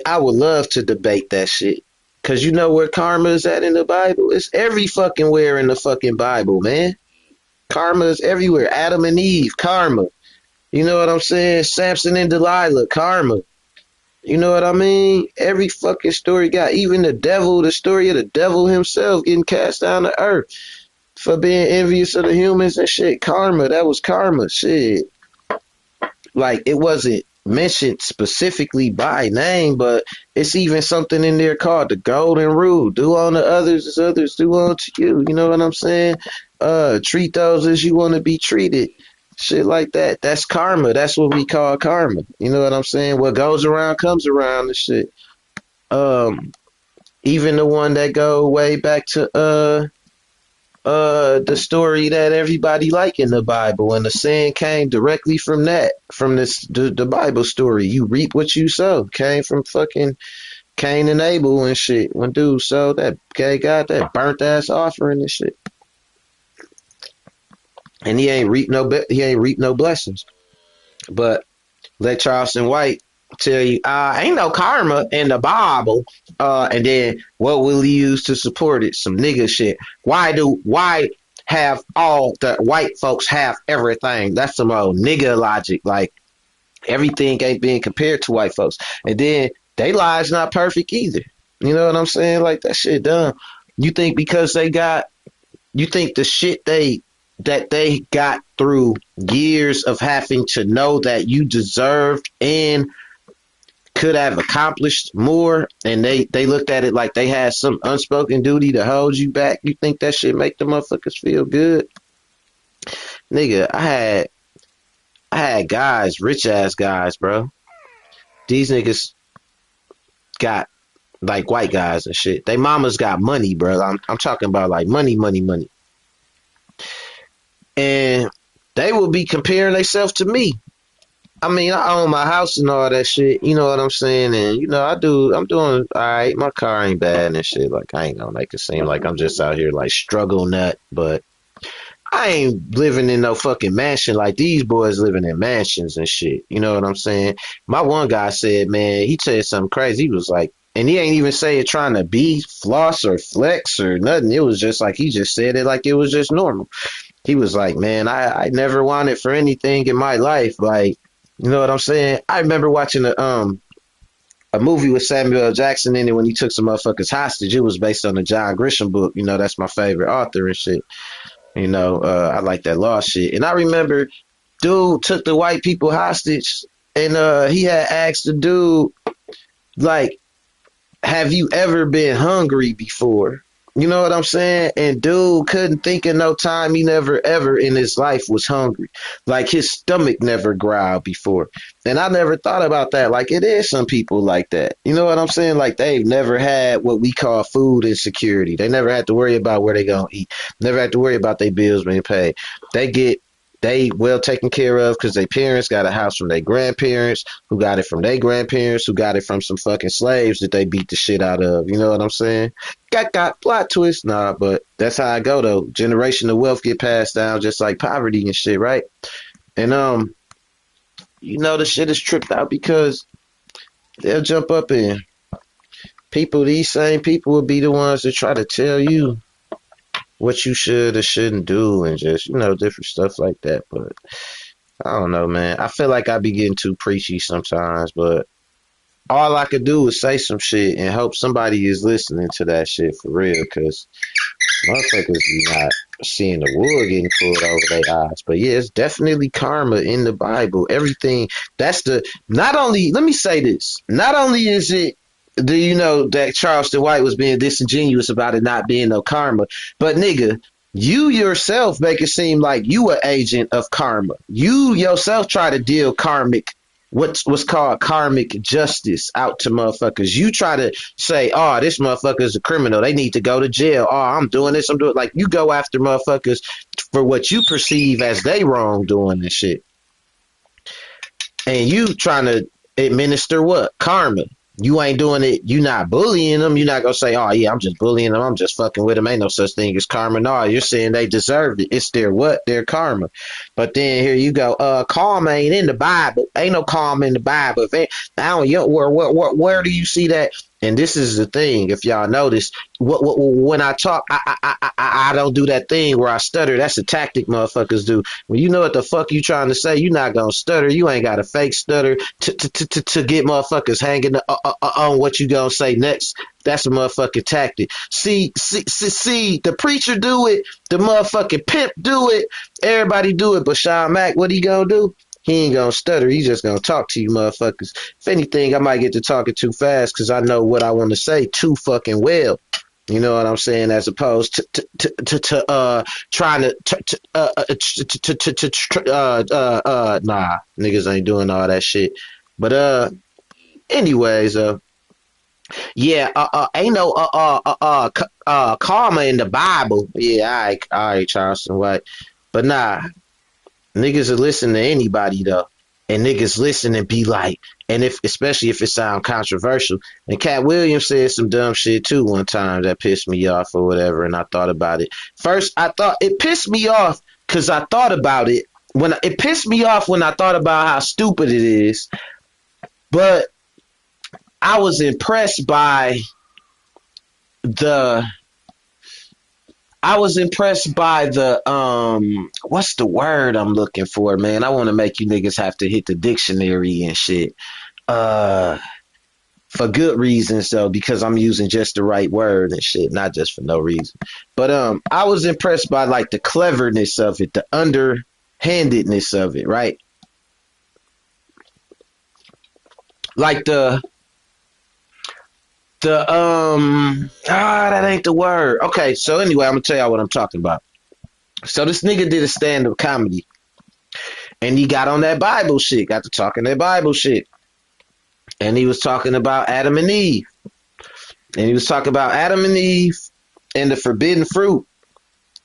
I would love to debate that shit. Cause you know where karma is at in the Bible? It's every fucking where in the fucking Bible, man. Karma is everywhere. Adam and Eve, karma. You know what I'm saying? Samson and Delilah, karma. You know what I mean? Every fucking story got, even the devil, the story of the devil himself getting cast down to earth for being envious of the humans and shit. Karma, that was karma, shit. Like, it wasn't mentioned specifically by name, but it's even something in there called the golden rule. Do unto others as others do unto you. You know what I'm saying? Treat those as you want to be treated. Shit like that. That's karma. That's what we call karma. You know what I'm saying? What goes around comes around and shit. Even the one that go way back to the story that everybody like in the Bible, and the saying came directly from that, from the Bible story. You reap what you sow. Came from fucking Cain and Abel and shit. When dude sold that gay God that burnt ass offering and shit, and he ain't reap no blessings. But let Charleston White tell you, ain't no karma in the Bible. And then what will he use to support it? Some nigga shit. Why have all the white folks have everything? That's some old nigga logic. Like, everything ain't being compared to white folks. And then they lives not perfect either. You know what I'm saying? Like, that shit dumb. You think because you think the shit that they got through years of having to know that you deserved and could have accomplished more, and they looked at it like they had some unspoken duty to hold you back. You think that shit make the motherfuckers feel good? Nigga, I had guys, rich ass guys, bro. These niggas got, like, white guys and shit. They mamas got money, bro. I'm talking about like money. and they will be comparing themselves to me. I mean, I own my house and all that shit. You know what I'm saying? And I'm doing all right. My car ain't bad and shit. Like I ain't gonna make it seem like I'm just out here like struggle nut, but I ain't living in no fucking mansion like these boys living in mansions and shit. You know what I'm saying? My one guy said, man, he said something crazy. He was like, and he ain't even say it trying to be floss or flex or nothing. It was just like he just said it like it was just normal. He was like, man, I never wanted for anything in my life. Like, you know what I'm saying? I remember watching a movie with Samuel L. Jackson in it when he took some motherfuckers hostage. It was based on the John Grisham book. You know, that's my favorite author and shit. I like that law shit. And I remember dude took the white people hostage and he had asked the dude, like, have you ever been hungry before? You know what I'm saying? And dude couldn't think of no time he never ever in his life was hungry. Like his stomach never growled before. And I never thought about that. Like it is some people like that. You know what I'm saying? Like they've never had what we call food insecurity. They never had to worry about where they gonna eat. Never had to worry about their bills being paid. They well taken care of because their parents got a house from their grandparents, who got it from their grandparents, who got it from some fucking slaves that they beat the shit out of. You know what I'm saying? Got plot twist, nah, but that's how I go though. Generational wealth get passed down just like poverty and shit, right? And the shit is tripped out because they'll jump up and these same people will be the ones that try to tell you what you should or shouldn't do and just, different stuff like that. But I don't know, man. I feel like I be getting too preachy sometimes, but all I could do is say some shit and hope somebody is listening to that shit for real, because motherfuckers be not seeing the wood getting pulled over their eyes. But yeah, it's definitely karma in the Bible. Everything not only, let me say this, not only is it, do you know that Charleston White was being disingenuous about it not being no karma, but nigga, you yourself make it seem like you an agent of karma. You yourself try to deal karmic, what's called karmic justice out to motherfuckers. You try to say, oh, this motherfucker's a criminal. They need to go to jail. Oh, I'm doing this. I'm doing, like, you go after motherfuckers for what you perceive as they wrongdoing and shit. And you trying to administer what? Karma. You ain't doing it. You not bullying them. You're not going to say, oh, yeah, I'm just bullying them. I'm just fucking with them. Ain't no such thing as karma. No, you're saying they deserved it. It's their what? Their karma. But then here you go. Karma ain't in the Bible. Ain't no karma in the Bible. Where do you see that? And this is the thing. If y'all notice, when I talk, I don't do that thing where I stutter. That's a tactic motherfuckers do. When you know what the fuck you trying to say, you're not going to stutter. You ain't got a fake stutter to get motherfuckers hanging on what you going to say next. That's a motherfucking tactic. See, the preacher do it. The motherfucking pimp do it. Everybody do it. But Sean Mack, what he going to do? He ain't gonna stutter. He just gonna talk to you motherfuckers. If anything, I might get to talking too fast because I know what I want to say too fucking well. You know what I'm saying? As opposed to trying to nah, niggas ain't doing all that shit. But anyways, yeah, ain't no karma in the Bible. Yeah, all right, Charleston White. But nah, niggas will listen to anybody though, and niggas listen and be like, and especially if it sound controversial. And Cat Williams said some dumb shit too one time that pissed me off or whatever, and I thought about it. First, I thought it pissed me off because I thought about it it pissed me off when I thought about how stupid it is, but I was impressed by the. What's the word I'm looking for, man? I want to make you niggas have to hit the dictionary and shit. For good reasons though, because I'm using just the right word and shit, not just for no reason. But I was impressed by like the cleverness of it, the underhandedness of it, right? Like that ain't the word. Okay, so anyway, I'm gonna tell y'all what I'm talking about. So this nigga did a stand-up comedy, and he got on that Bible shit, got to talking that Bible shit, and he was talking about Adam and Eve, and he was talking about Adam and Eve and the forbidden fruit,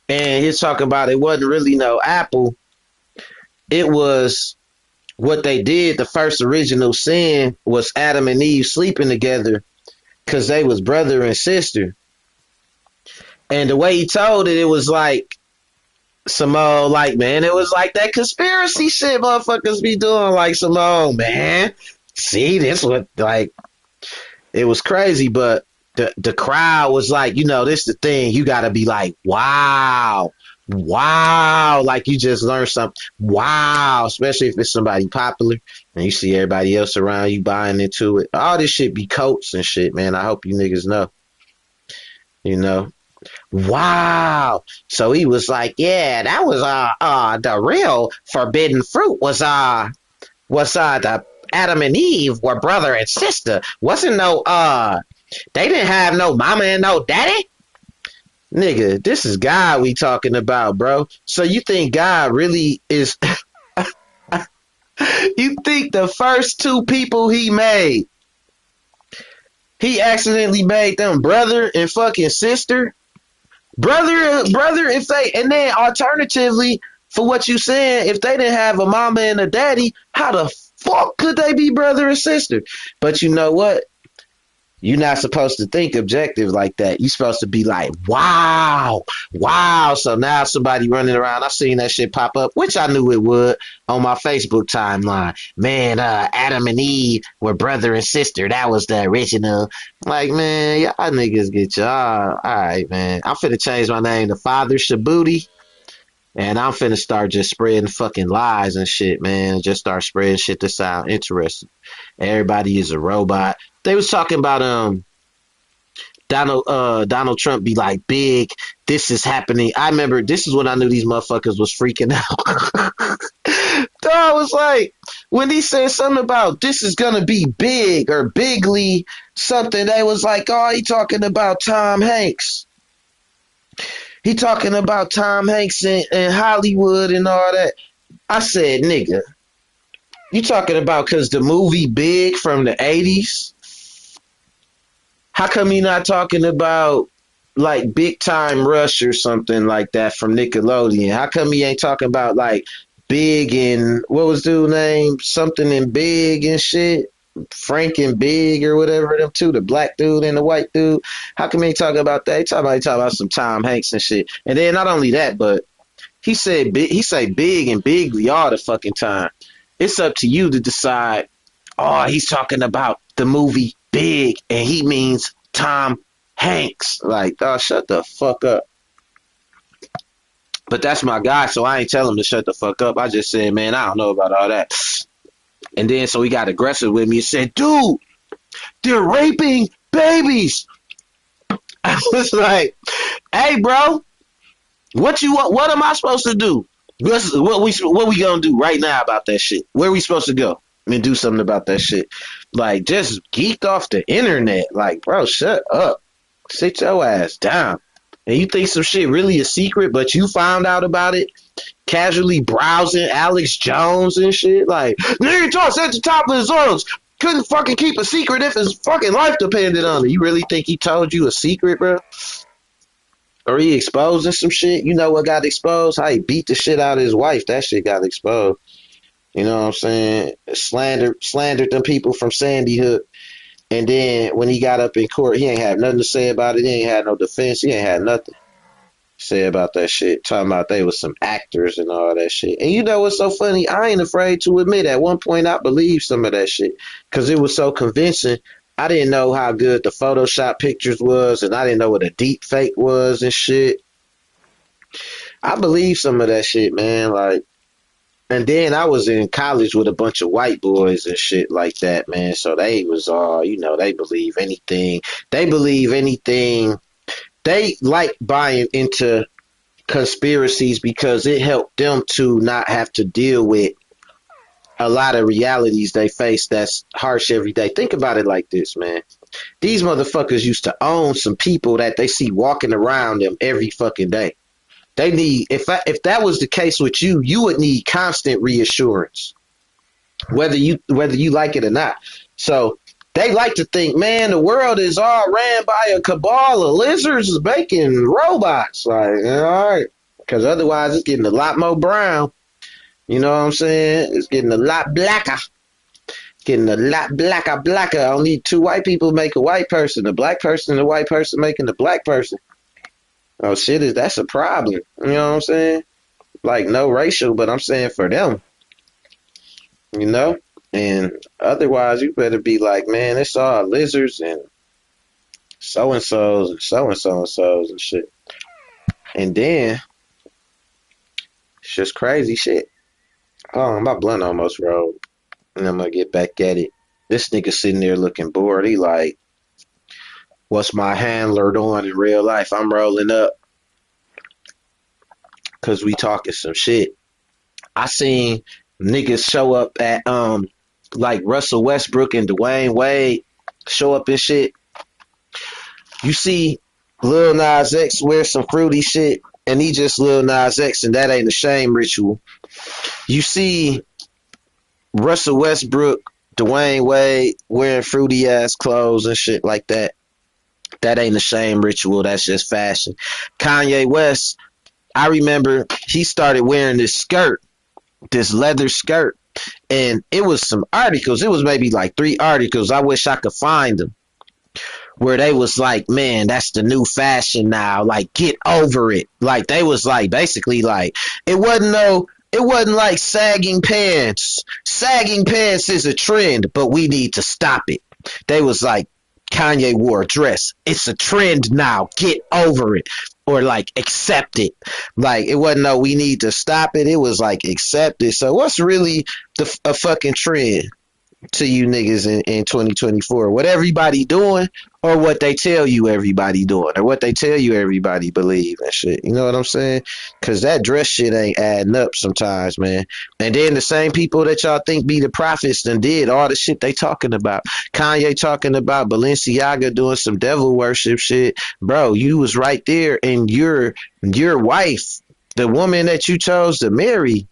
And he's talking about it wasn't really no apple. It was what they did. The first original sin was Adam and Eve sleeping together because they was brother and sister. And the way he told it, it was like some old, like, man, it was like that conspiracy shit motherfuckers be doing, like some old, man. See, this what, like, it was crazy, but the crowd was like, this the thing. You got to be like, wow, wow, like you just learned something. Wow, especially if it's somebody popular and you see everybody else around you buying into it. All this shit be coats and shit, man. I hope you niggas know. You know, wow. So he was like, yeah, that was the real forbidden fruit was the Adam and Eve were brother and sister. Wasn't no they didn't have no mama and no daddy. Nigga, this is God we talking about, bro. So you think God really is you think the first two people he made, he accidentally made them brother and fucking sister? Brother, if they, and then alternatively, for what you saying, if they didn't have a mama and a daddy, how the fuck could they be brother and sister? But you know what? You're not supposed to think objective like that. You're supposed to be like, wow, wow. So now somebody running around, I seen that shit pop up, which I knew it would on my Facebook timeline. Man, Adam and Eve were brother and sister. That was the original. Like, man, y'all niggas get y'all. All right, man. I'm finna change my name to Father Shabuti. And I'm finna start just spreading fucking lies and shit, man. Just start spreading shit that sound interesting. Everybody is a robot. They was talking about Donald Trump be like, big, this is happening. I remember this is when I knew these motherfuckers was freaking out. So I was like, when he said something about this is gonna be big or bigly something, they was like, oh, he talking about Tom Hanks. He talking about Tom Hanks and Hollywood and all that. I said, nigga, you talking about because the movie Big from the 80s? How come you not talking about like Big Time Rush or something like that from Nickelodeon? How come he ain't talking about like Big and what was dude name? Something in Big and shit? Frank and Big or whatever them two, the black dude and the white dude. How come he ain't talking about that? He talking about some Tom Hanks and shit. And then not only that, but he say big and bigly all the fucking time. It's up to you to decide. Oh, he's talking about the movie Big and he means Tom Hanks. Like, oh, shut the fuck up. But that's my guy, so I ain't tell him to shut the fuck up. I just said, man, I don't know about all that. And then so he got aggressive with me and said, dude, they're raping babies. I was like, hey, bro, what am I supposed to do? What we gonna do right now about that shit? Where we supposed to go and do something about that shit? Like, just geeked off the internet. Like, bro, shut up. Sit your ass down. And you think some shit really a secret, but you found out about it casually browsing Alex Jones and shit. Like, nigga toss at the top of his lungs. Couldn't fucking keep a secret if his fucking life depended on it. You really think he told you a secret, bro? Or he exposing some shit? You know what got exposed? How he beat the shit out of his wife. That shit got exposed. You know what I'm saying? Slandered them people from Sandy Hook. And then when he got up in court, he ain't had nothing to say about it. He ain't had no defense. He ain't had nothing to say about that shit. Talking about they was some actors and all that shit. And you know what's so funny? I ain't afraid to admit at one point I believed some of that shit because it was so convincing. I didn't know how good the Photoshop pictures was, and I didn't know what a deep fake was and shit. I believe some of that shit, man. Like, and then I was in college with a bunch of white boys and shit like that, man. So they was all, they believe anything. They believe anything. They like buying into conspiracies because it helped them to not have to deal with a lot of realities they face that's harsh every day. Think about it like this, man. These motherfuckers used to own some people that they see walking around them every fucking day. They need, if that was the case with you, you would need constant reassurance, whether you like it or not. So they like to think, man, the world is all ran by a cabal of lizards making robots. Like, all right, Because otherwise it's getting a lot more brown. You know what I'm saying? It's getting a lot blacker. Getting a lot blacker. Only two white people make a white person. A black person and a white person making a black person. Oh shit, that's a problem. You know what I'm saying? Like no racial, but I'm saying for them. You know? And otherwise you better be like, man, it's all lizards and so and so's and so and so and so's and shit. And then it's just crazy shit. Oh, my blunt almost rolled. And I'm gonna get back at it. This nigga sitting there looking bored. He like, what's my handler doing in real life? I'm rolling up because we talking some shit. I seen niggas show up at like Russell Westbrook and Dwayne Wade show up and shit. You see Lil Nas X wear some fruity shit and he just Lil Nas X and that ain't a shame ritual. You see Russell Westbrook, Dwayne Wade wearing fruity ass clothes and shit like that. That ain't a shame ritual. That's just fashion. Kanye West, I remember he started wearing this skirt, this leather skirt, and it was some articles. It was maybe like 3 articles. I wish I could find them where they was like, man, that's the new fashion now. Like, get over it. Like, they was like, basically like, it wasn't like sagging pants. Sagging pants is a trend, but we need to stop it. They was like, Kanye wore a dress. It's a trend now. Get over it. Or like accept it. Like it wasn't no we need to stop it. It was like accept it. So what's really a fucking trend to you niggas in 2024? What everybody doing or what they tell you everybody doing or what they tell you everybody believe and shit. You know what I'm saying? Because that dress shit ain't adding up sometimes, man. And then the same people that y'all think be the prophets and did all the shit they talking about. Kanye talking about Balenciaga doing some devil worship shit. Bro, you was right there and your wife, the woman that you chose to marry,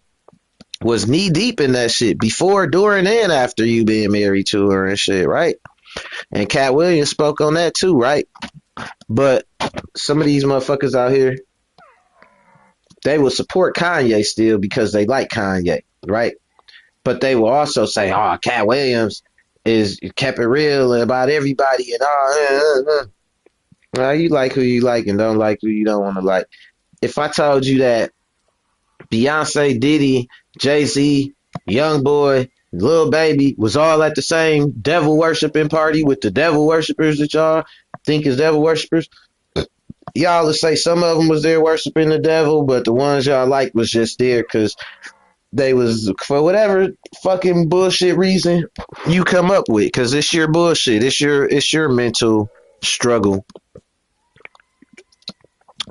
was knee deep in that shit before, during, and after you being married to her and shit, right? And Cat Williams spoke on that too, right? But some of these motherfuckers out here, they will support Kanye still because they like Kanye, right? But they will also say, oh, Cat Williams is kept it real about everybody and all. Well, you like who you like and don't like who you don't want to like. If I told you that Beyonce, Diddy, Jay-Z, Youngboy, Lil Baby was all at the same devil worshiping party with the devil worshippers that y'all think is devil worshippers, y'all would say some of them was there worshiping the devil, but the ones y'all like was just there because they was for whatever fucking bullshit reason you come up with, because it's your bullshit, it's your mental struggle.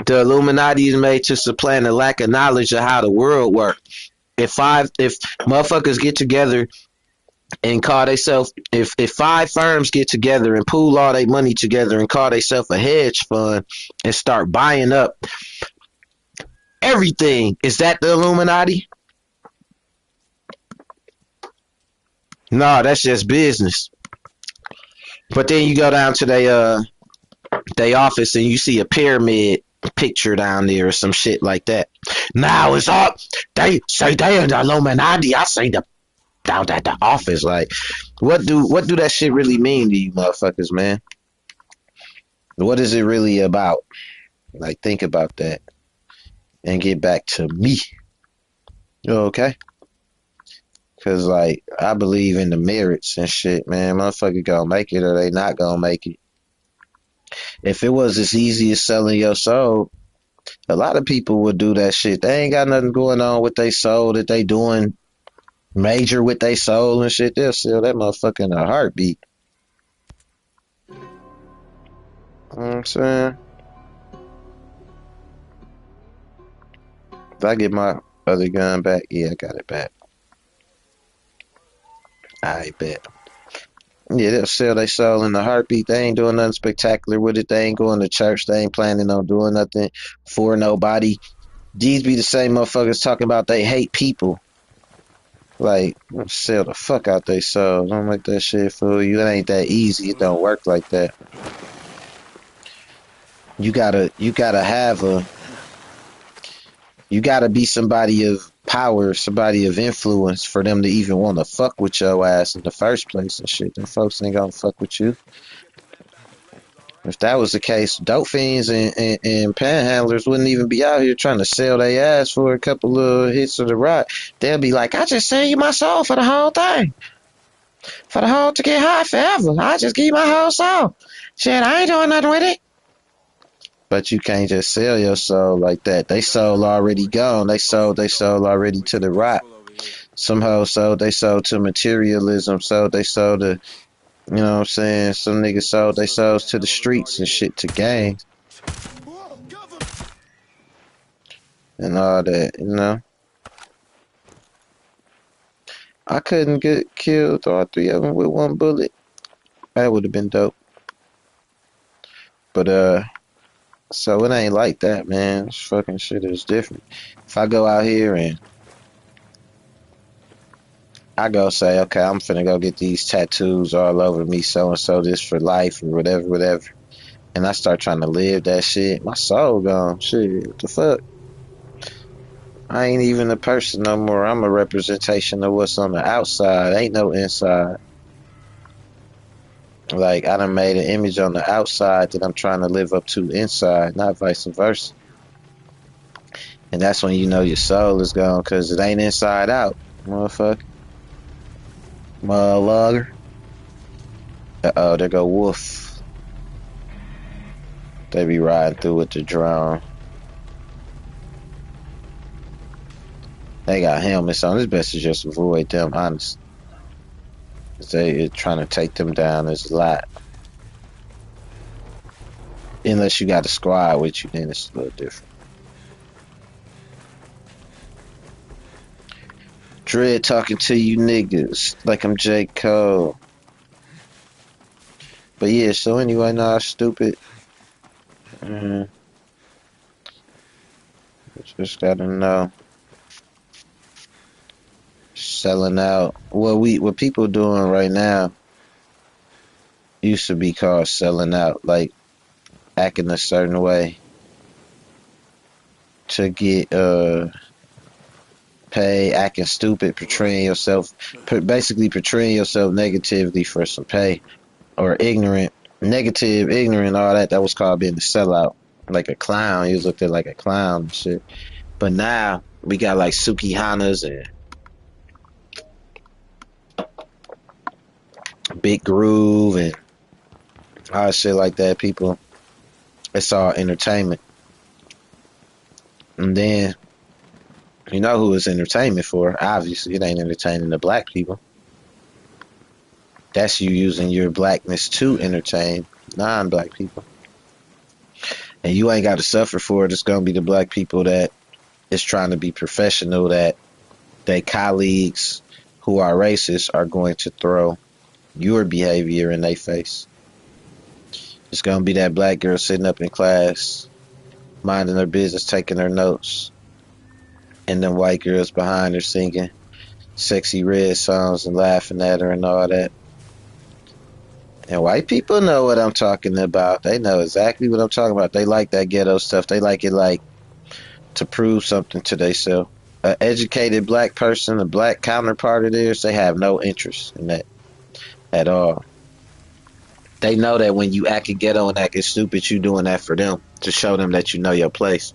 The Illuminati is made to supplant a lack of knowledge of how the world works. If motherfuckers get together and call themselves, if 5 firms get together and pool all their money together and call themselves a hedge fund and start buying up everything, is that the Illuminati? No, that's just business. But then you go down to they office and you see a pyramid picture down there or some shit like that. Now it's all they say they are the Illuminati. I say the down at the office. Like, what do that shit really mean to you motherfuckers, man? What is it really about? Like, think about that and get back to me. Okay? Because, like, I believe in the merits and shit, man. Motherfucker gonna make it or they not gonna make it. If it was as easy as selling your soul, a lot of people would do that shit. They ain't got nothing going on with their soul that they doing major with their soul and shit. They'll sell that motherfucker in a heartbeat. You know what I'm saying? If I get my other gun back, yeah, I got it back. I bet. Yeah, they'll sell their soul in a heartbeat. They ain't doing nothing spectacular with it. They ain't going to church. They ain't planning on doing nothing for nobody. These be the same motherfuckers talking about they hate people. Like, sell the fuck out they souls. Don't make that shit fool you. It ain't that easy. It don't work like that. You gotta have You gotta be somebody of power, somebody of influence for them to even want to fuck with your ass in the first place and shit. Them folks ain't gonna fuck with you. If that was the case, dope fiends and panhandlers wouldn't even be out here trying to sell their ass for a couple of hits of the rock. They'll be like, I just sell you my soul for the whole thing. For the whole to get high forever. I just give you my whole soul. Shit, I ain't doing nothing with it. But you can't just sell your soul like that. They soul already gone. They sold already to the rock. Some hoes sold they sold to materialism. Sold they sold to, you know what I'm saying? Some niggas sold they souls to the streets and shit, to gangs and all that, you know. I couldn't get killed all three of them with one bullet. That would have been dope. But so it ain't like that, man. This fucking shit is different. If I go out here and I go say, okay, I'm finna go get these tattoos all over me, so and so, this for life or whatever, whatever, and I start trying to live that shit, my soul gone. Shit, what the fuck? I ain't even a person no more. I'm a representation of what's on the outside. Ain't no inside. Like, I done made an image on the outside that I'm trying to live up to inside, not vice versa. And that's when you know your soul is gone, because it ain't inside out, motherfucker. Motherfucker. Uh-oh, there go Wolf. They be riding through with the drone. They got helmets on. It's best to just avoid them, honestly. They trying to take them down is a lot. Unless you got a squad with you, then it's a little different. Dread talking to you niggas like I'm J. Cole. But yeah, so anyway, nah, stupid. Just gotta know. Selling out. What people doing right now used to be called selling out, like acting a certain way to get pay, acting stupid, basically portraying yourself negatively for some pay, or ignorant, negative, ignorant, all that. That was called being a sellout, like a clown. You was looked at like a clown and shit. But now we got like Suki Hanas and Big Groove and all shit like that. People, it's all entertainment. And then you know who it's entertainment for? Obviously, it ain't entertaining the black people. That's you using your blackness to entertain non-black people. And you ain't got to suffer for it. It's going to be the black people that is trying to be professional, that they colleagues who are racist are going to throw your behavior in their face. It's going to be that black girl sitting up in class, minding her business, taking her notes, and them white girls behind her singing sexy red songs and laughing at her and all that. And white people know what I'm talking about. They know exactly what I'm talking about. They like that ghetto stuff. They like it, like, to prove something to themselves. An educated black person, a black counterpart of theirs, they have no interest in that at all. They know that when you acting ghetto and acting stupid, you doing that for them, to show them that you know your place.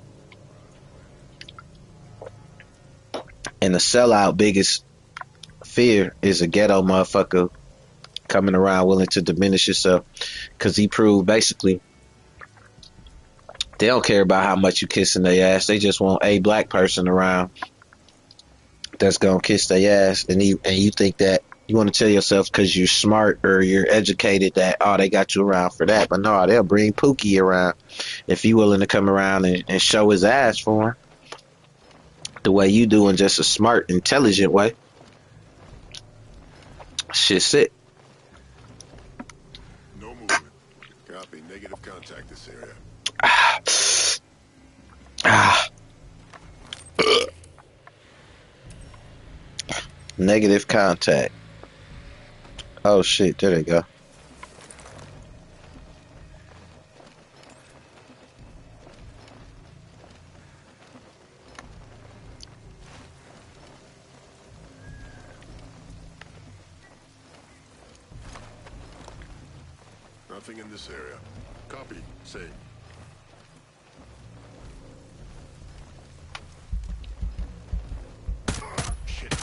And the sellout biggest fear is a ghetto motherfucker coming around willing to diminish yourself, because he proved basically they don't care about how much you kissing their ass. They just want a black person around that's gonna kiss their ass, and you think that you want to tell yourself because you're smart or you're educated that, oh, they got you around for that. But no, they'll bring Pookie around if you willing to come around and show his ass for him the way you do, in just a smart, intelligent way. Shit sick. No movement. Copy. Negative contact this area. Negative contact. Oh shit, there they go. Nothing in this area. Copy. Same. Shit.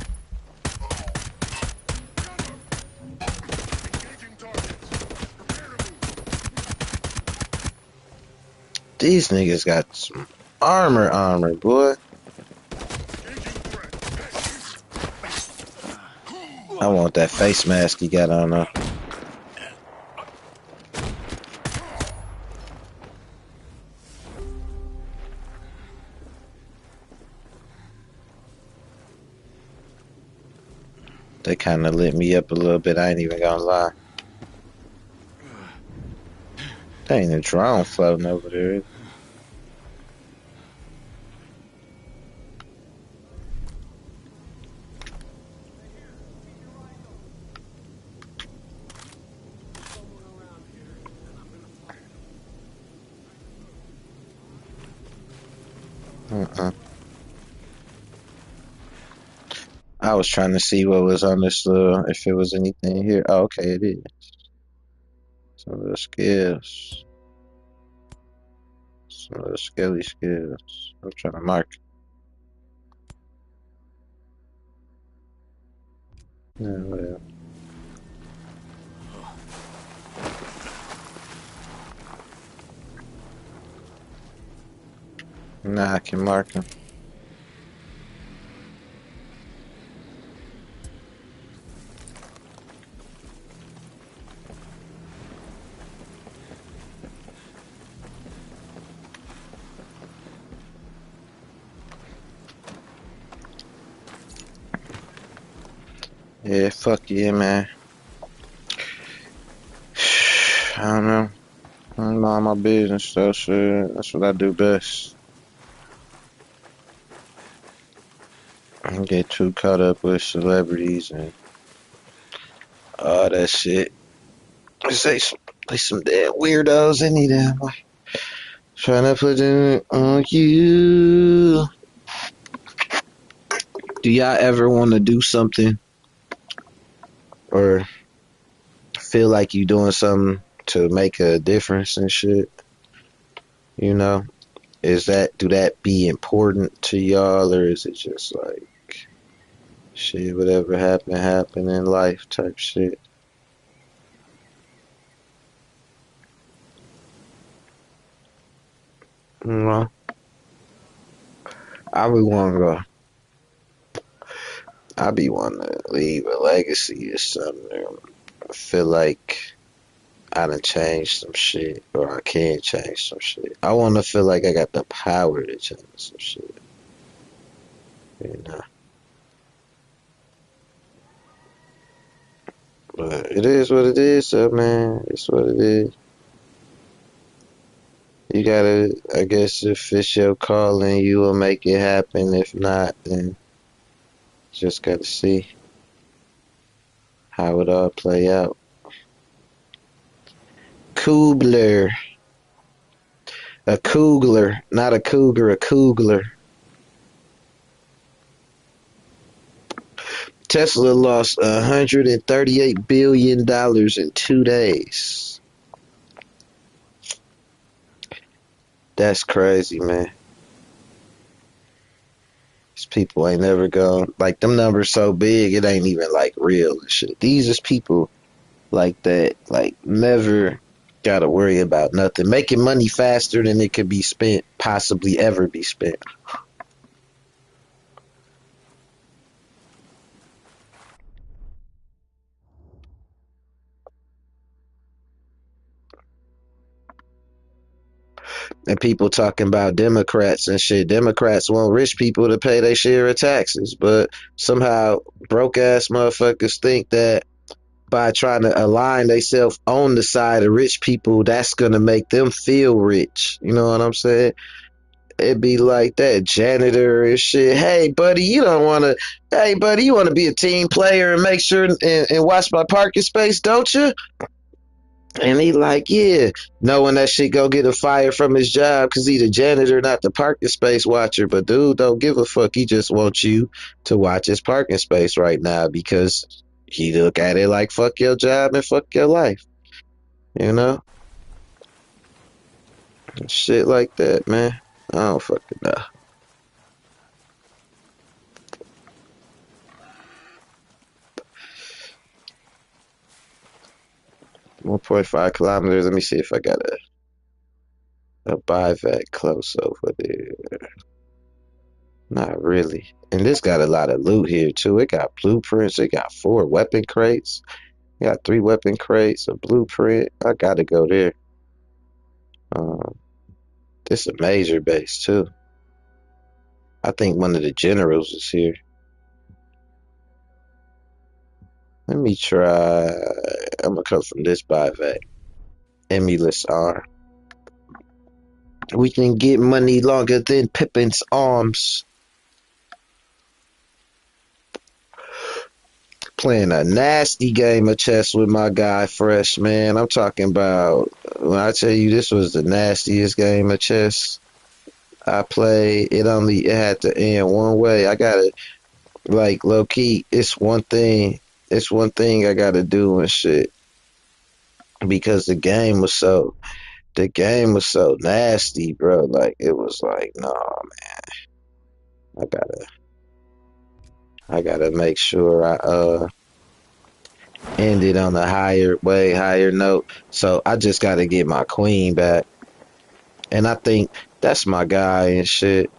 Engaging targets. Prepare to move. These niggas got some armor, boy. Engaging threat. I want that face mask he got on though. They kind of lit me up a little bit. I ain't even gonna lie. There ain't a drone floating over there. I was trying to see what was on this little, if it was anything here. Oh, okay, it is. Some of the skills. Some of the skelly skills. I'm trying to mark it. Yeah, well. Nah, I can mark them. Yeah, fuck yeah, man. I don't know. I'm mind my business, though, shit. That's what I do best. I don't get too caught up with celebrities and all that shit. They some damn weirdos, any damn way. Trying to put it on you. Do y'all ever want to do something or feel like you doing something to make a difference and shit? You know, do that be important to y'all, or is it just like shit, whatever happen in life type shit? You know, I be wanting to I be wanting to leave a legacy or something. I feel like I done changed some shit, or I can change some shit. I want to feel like I got the power to change some shit. You know, but it is what it is, so man. It's what it is. You gotta, I guess, if it's your calling, you will make it happen. If not, then just gotta see how it all play out. Coogler. A Coogler, not a cougar, a Coogler. Tesla lost $138 billion in 2 days. That's crazy, man. These people ain't never gone, like, them numbers so big, it ain't even, like, real and shit. These is people like that, like, never gotta worry about nothing. Making money faster than it could be spent, possibly ever be spent. And people talking about Democrats and shit. Democrats want rich people to pay their share of taxes, but somehow broke ass motherfuckers think that by trying to align themselves on the side of rich people, that's gonna make them feel rich. You know what I'm saying? It'd be like that janitor and shit. Hey, buddy, you don't want to. Hey, buddy, you want to be a team player and make sure and watch my parking space, don't you? And he like, yeah, knowing that shit go get him fired from his job because he the janitor, not the parking space watcher. But dude don't give a fuck. He just wants you to watch his parking space right now because he look at it like fuck your job and fuck your life. You know, shit like that, man. I don't fucking know. 1.5 kilometers. Let me see if I got a buyback close over there. Not really. And this got a lot of loot here too. It got blueprints. It got 4 weapon crates. It got 3 weapon crates, a blueprint. I gotta go there. Um, this a major base too. I think one of the generals is here. Let me try. I'm gonna come from this buyback. Emulous arm. We can get money longer than Pippin's arms. Playing a nasty game of chess with my guy Fresh, man. I'm talking about when I tell you this was the nastiest game of chess I played. It had to end one way. I gotta like low key. It's one thing. It's one thing I gotta do and shit because the game was so nasty, bro. Like it was like, no, I gotta make sure I ended on a way higher note. So I just got to get my queen back, and I think that's my guy and shit.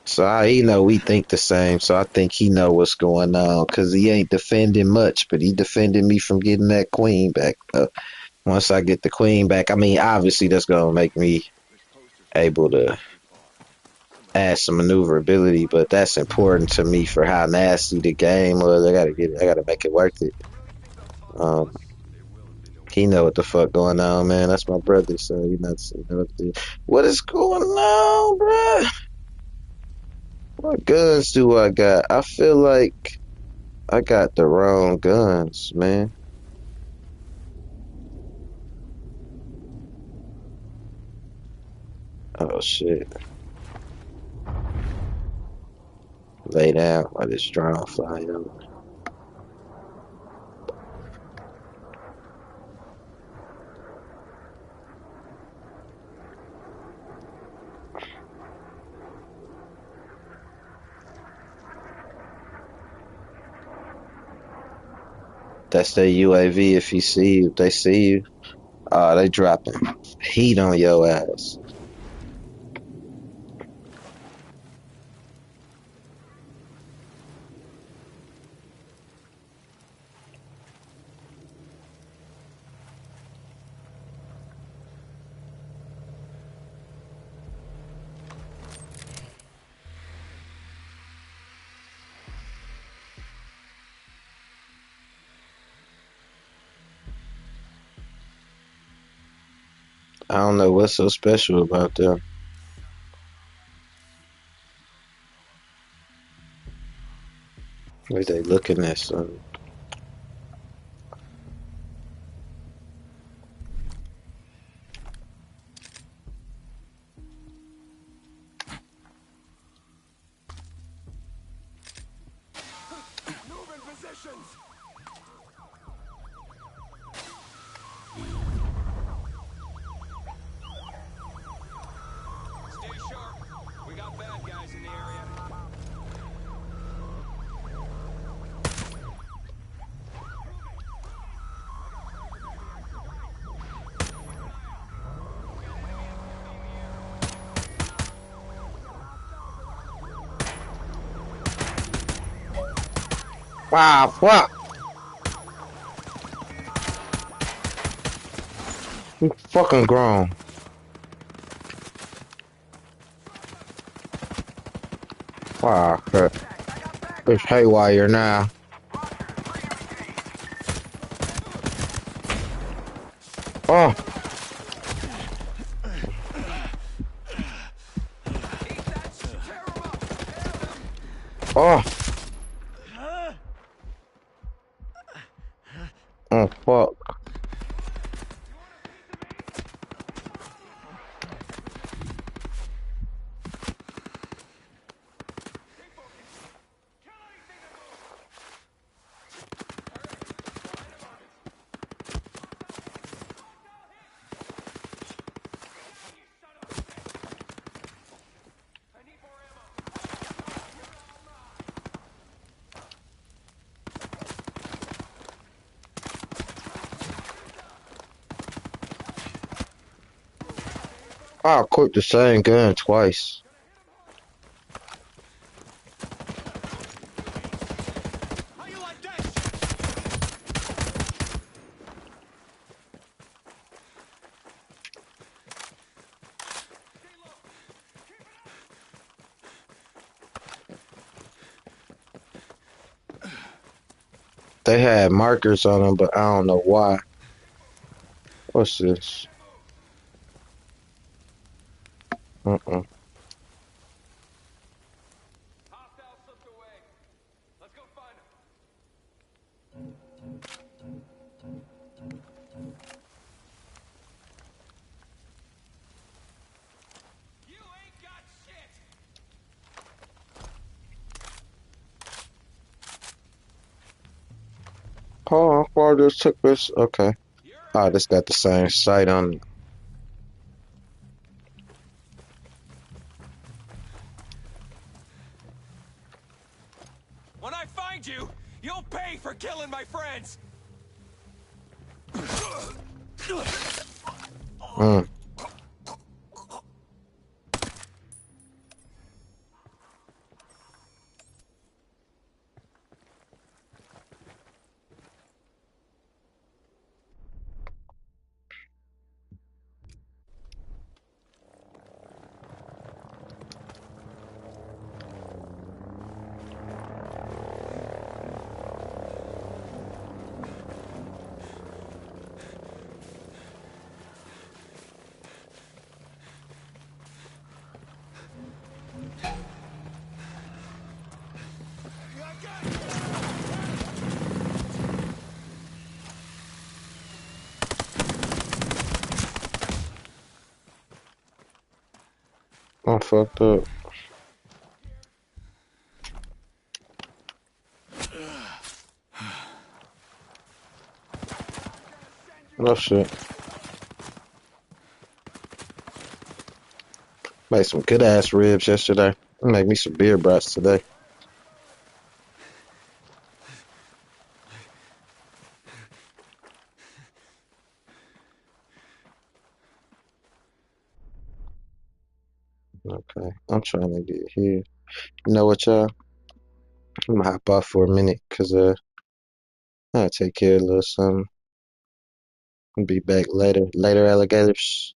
So he know we think the same. So I think he know what's going on because he ain't defending much, but he defended me from getting that queen back. Once I get the queen back, I mean, obviously that's gonna make me able to add some maneuverability, but that's important to me for how nasty the game was. I gotta make it worth it. Um, He know what the fuck going on, man. That's my brother, so he know what to do. What is going on, bruh? What guns do I got? I feel like I got the wrong guns, man. Oh shit. Lay down while this drone fly over. That's their UAV if you see you. If they see you. Oh, they dropping heat on your ass. I don't know what's so special about them. Like they looking at something. Wow, fuck! You fucking grown. Wow, it's haywire now. Oh, oh, oh, fuck. I equipped the same gun twice. How you like that? They had markers on them, but I don't know why. What's this? Uh-uh. Hostile slipped away. Let's go find him. You ain't got shit. Oh, how far this took us? Okay. You're Ah, this got the same sight on it. When I find you, you'll pay for killing my friends. Mm. I'm fucked up. No shit. Made some good ass ribs yesterday. Make me some beer brats today. Okay. I'm trying to get here. You know what, y'all? I'm gonna hop off for a minute because I'll take care of a little something. I'll be back later. Later, alligators.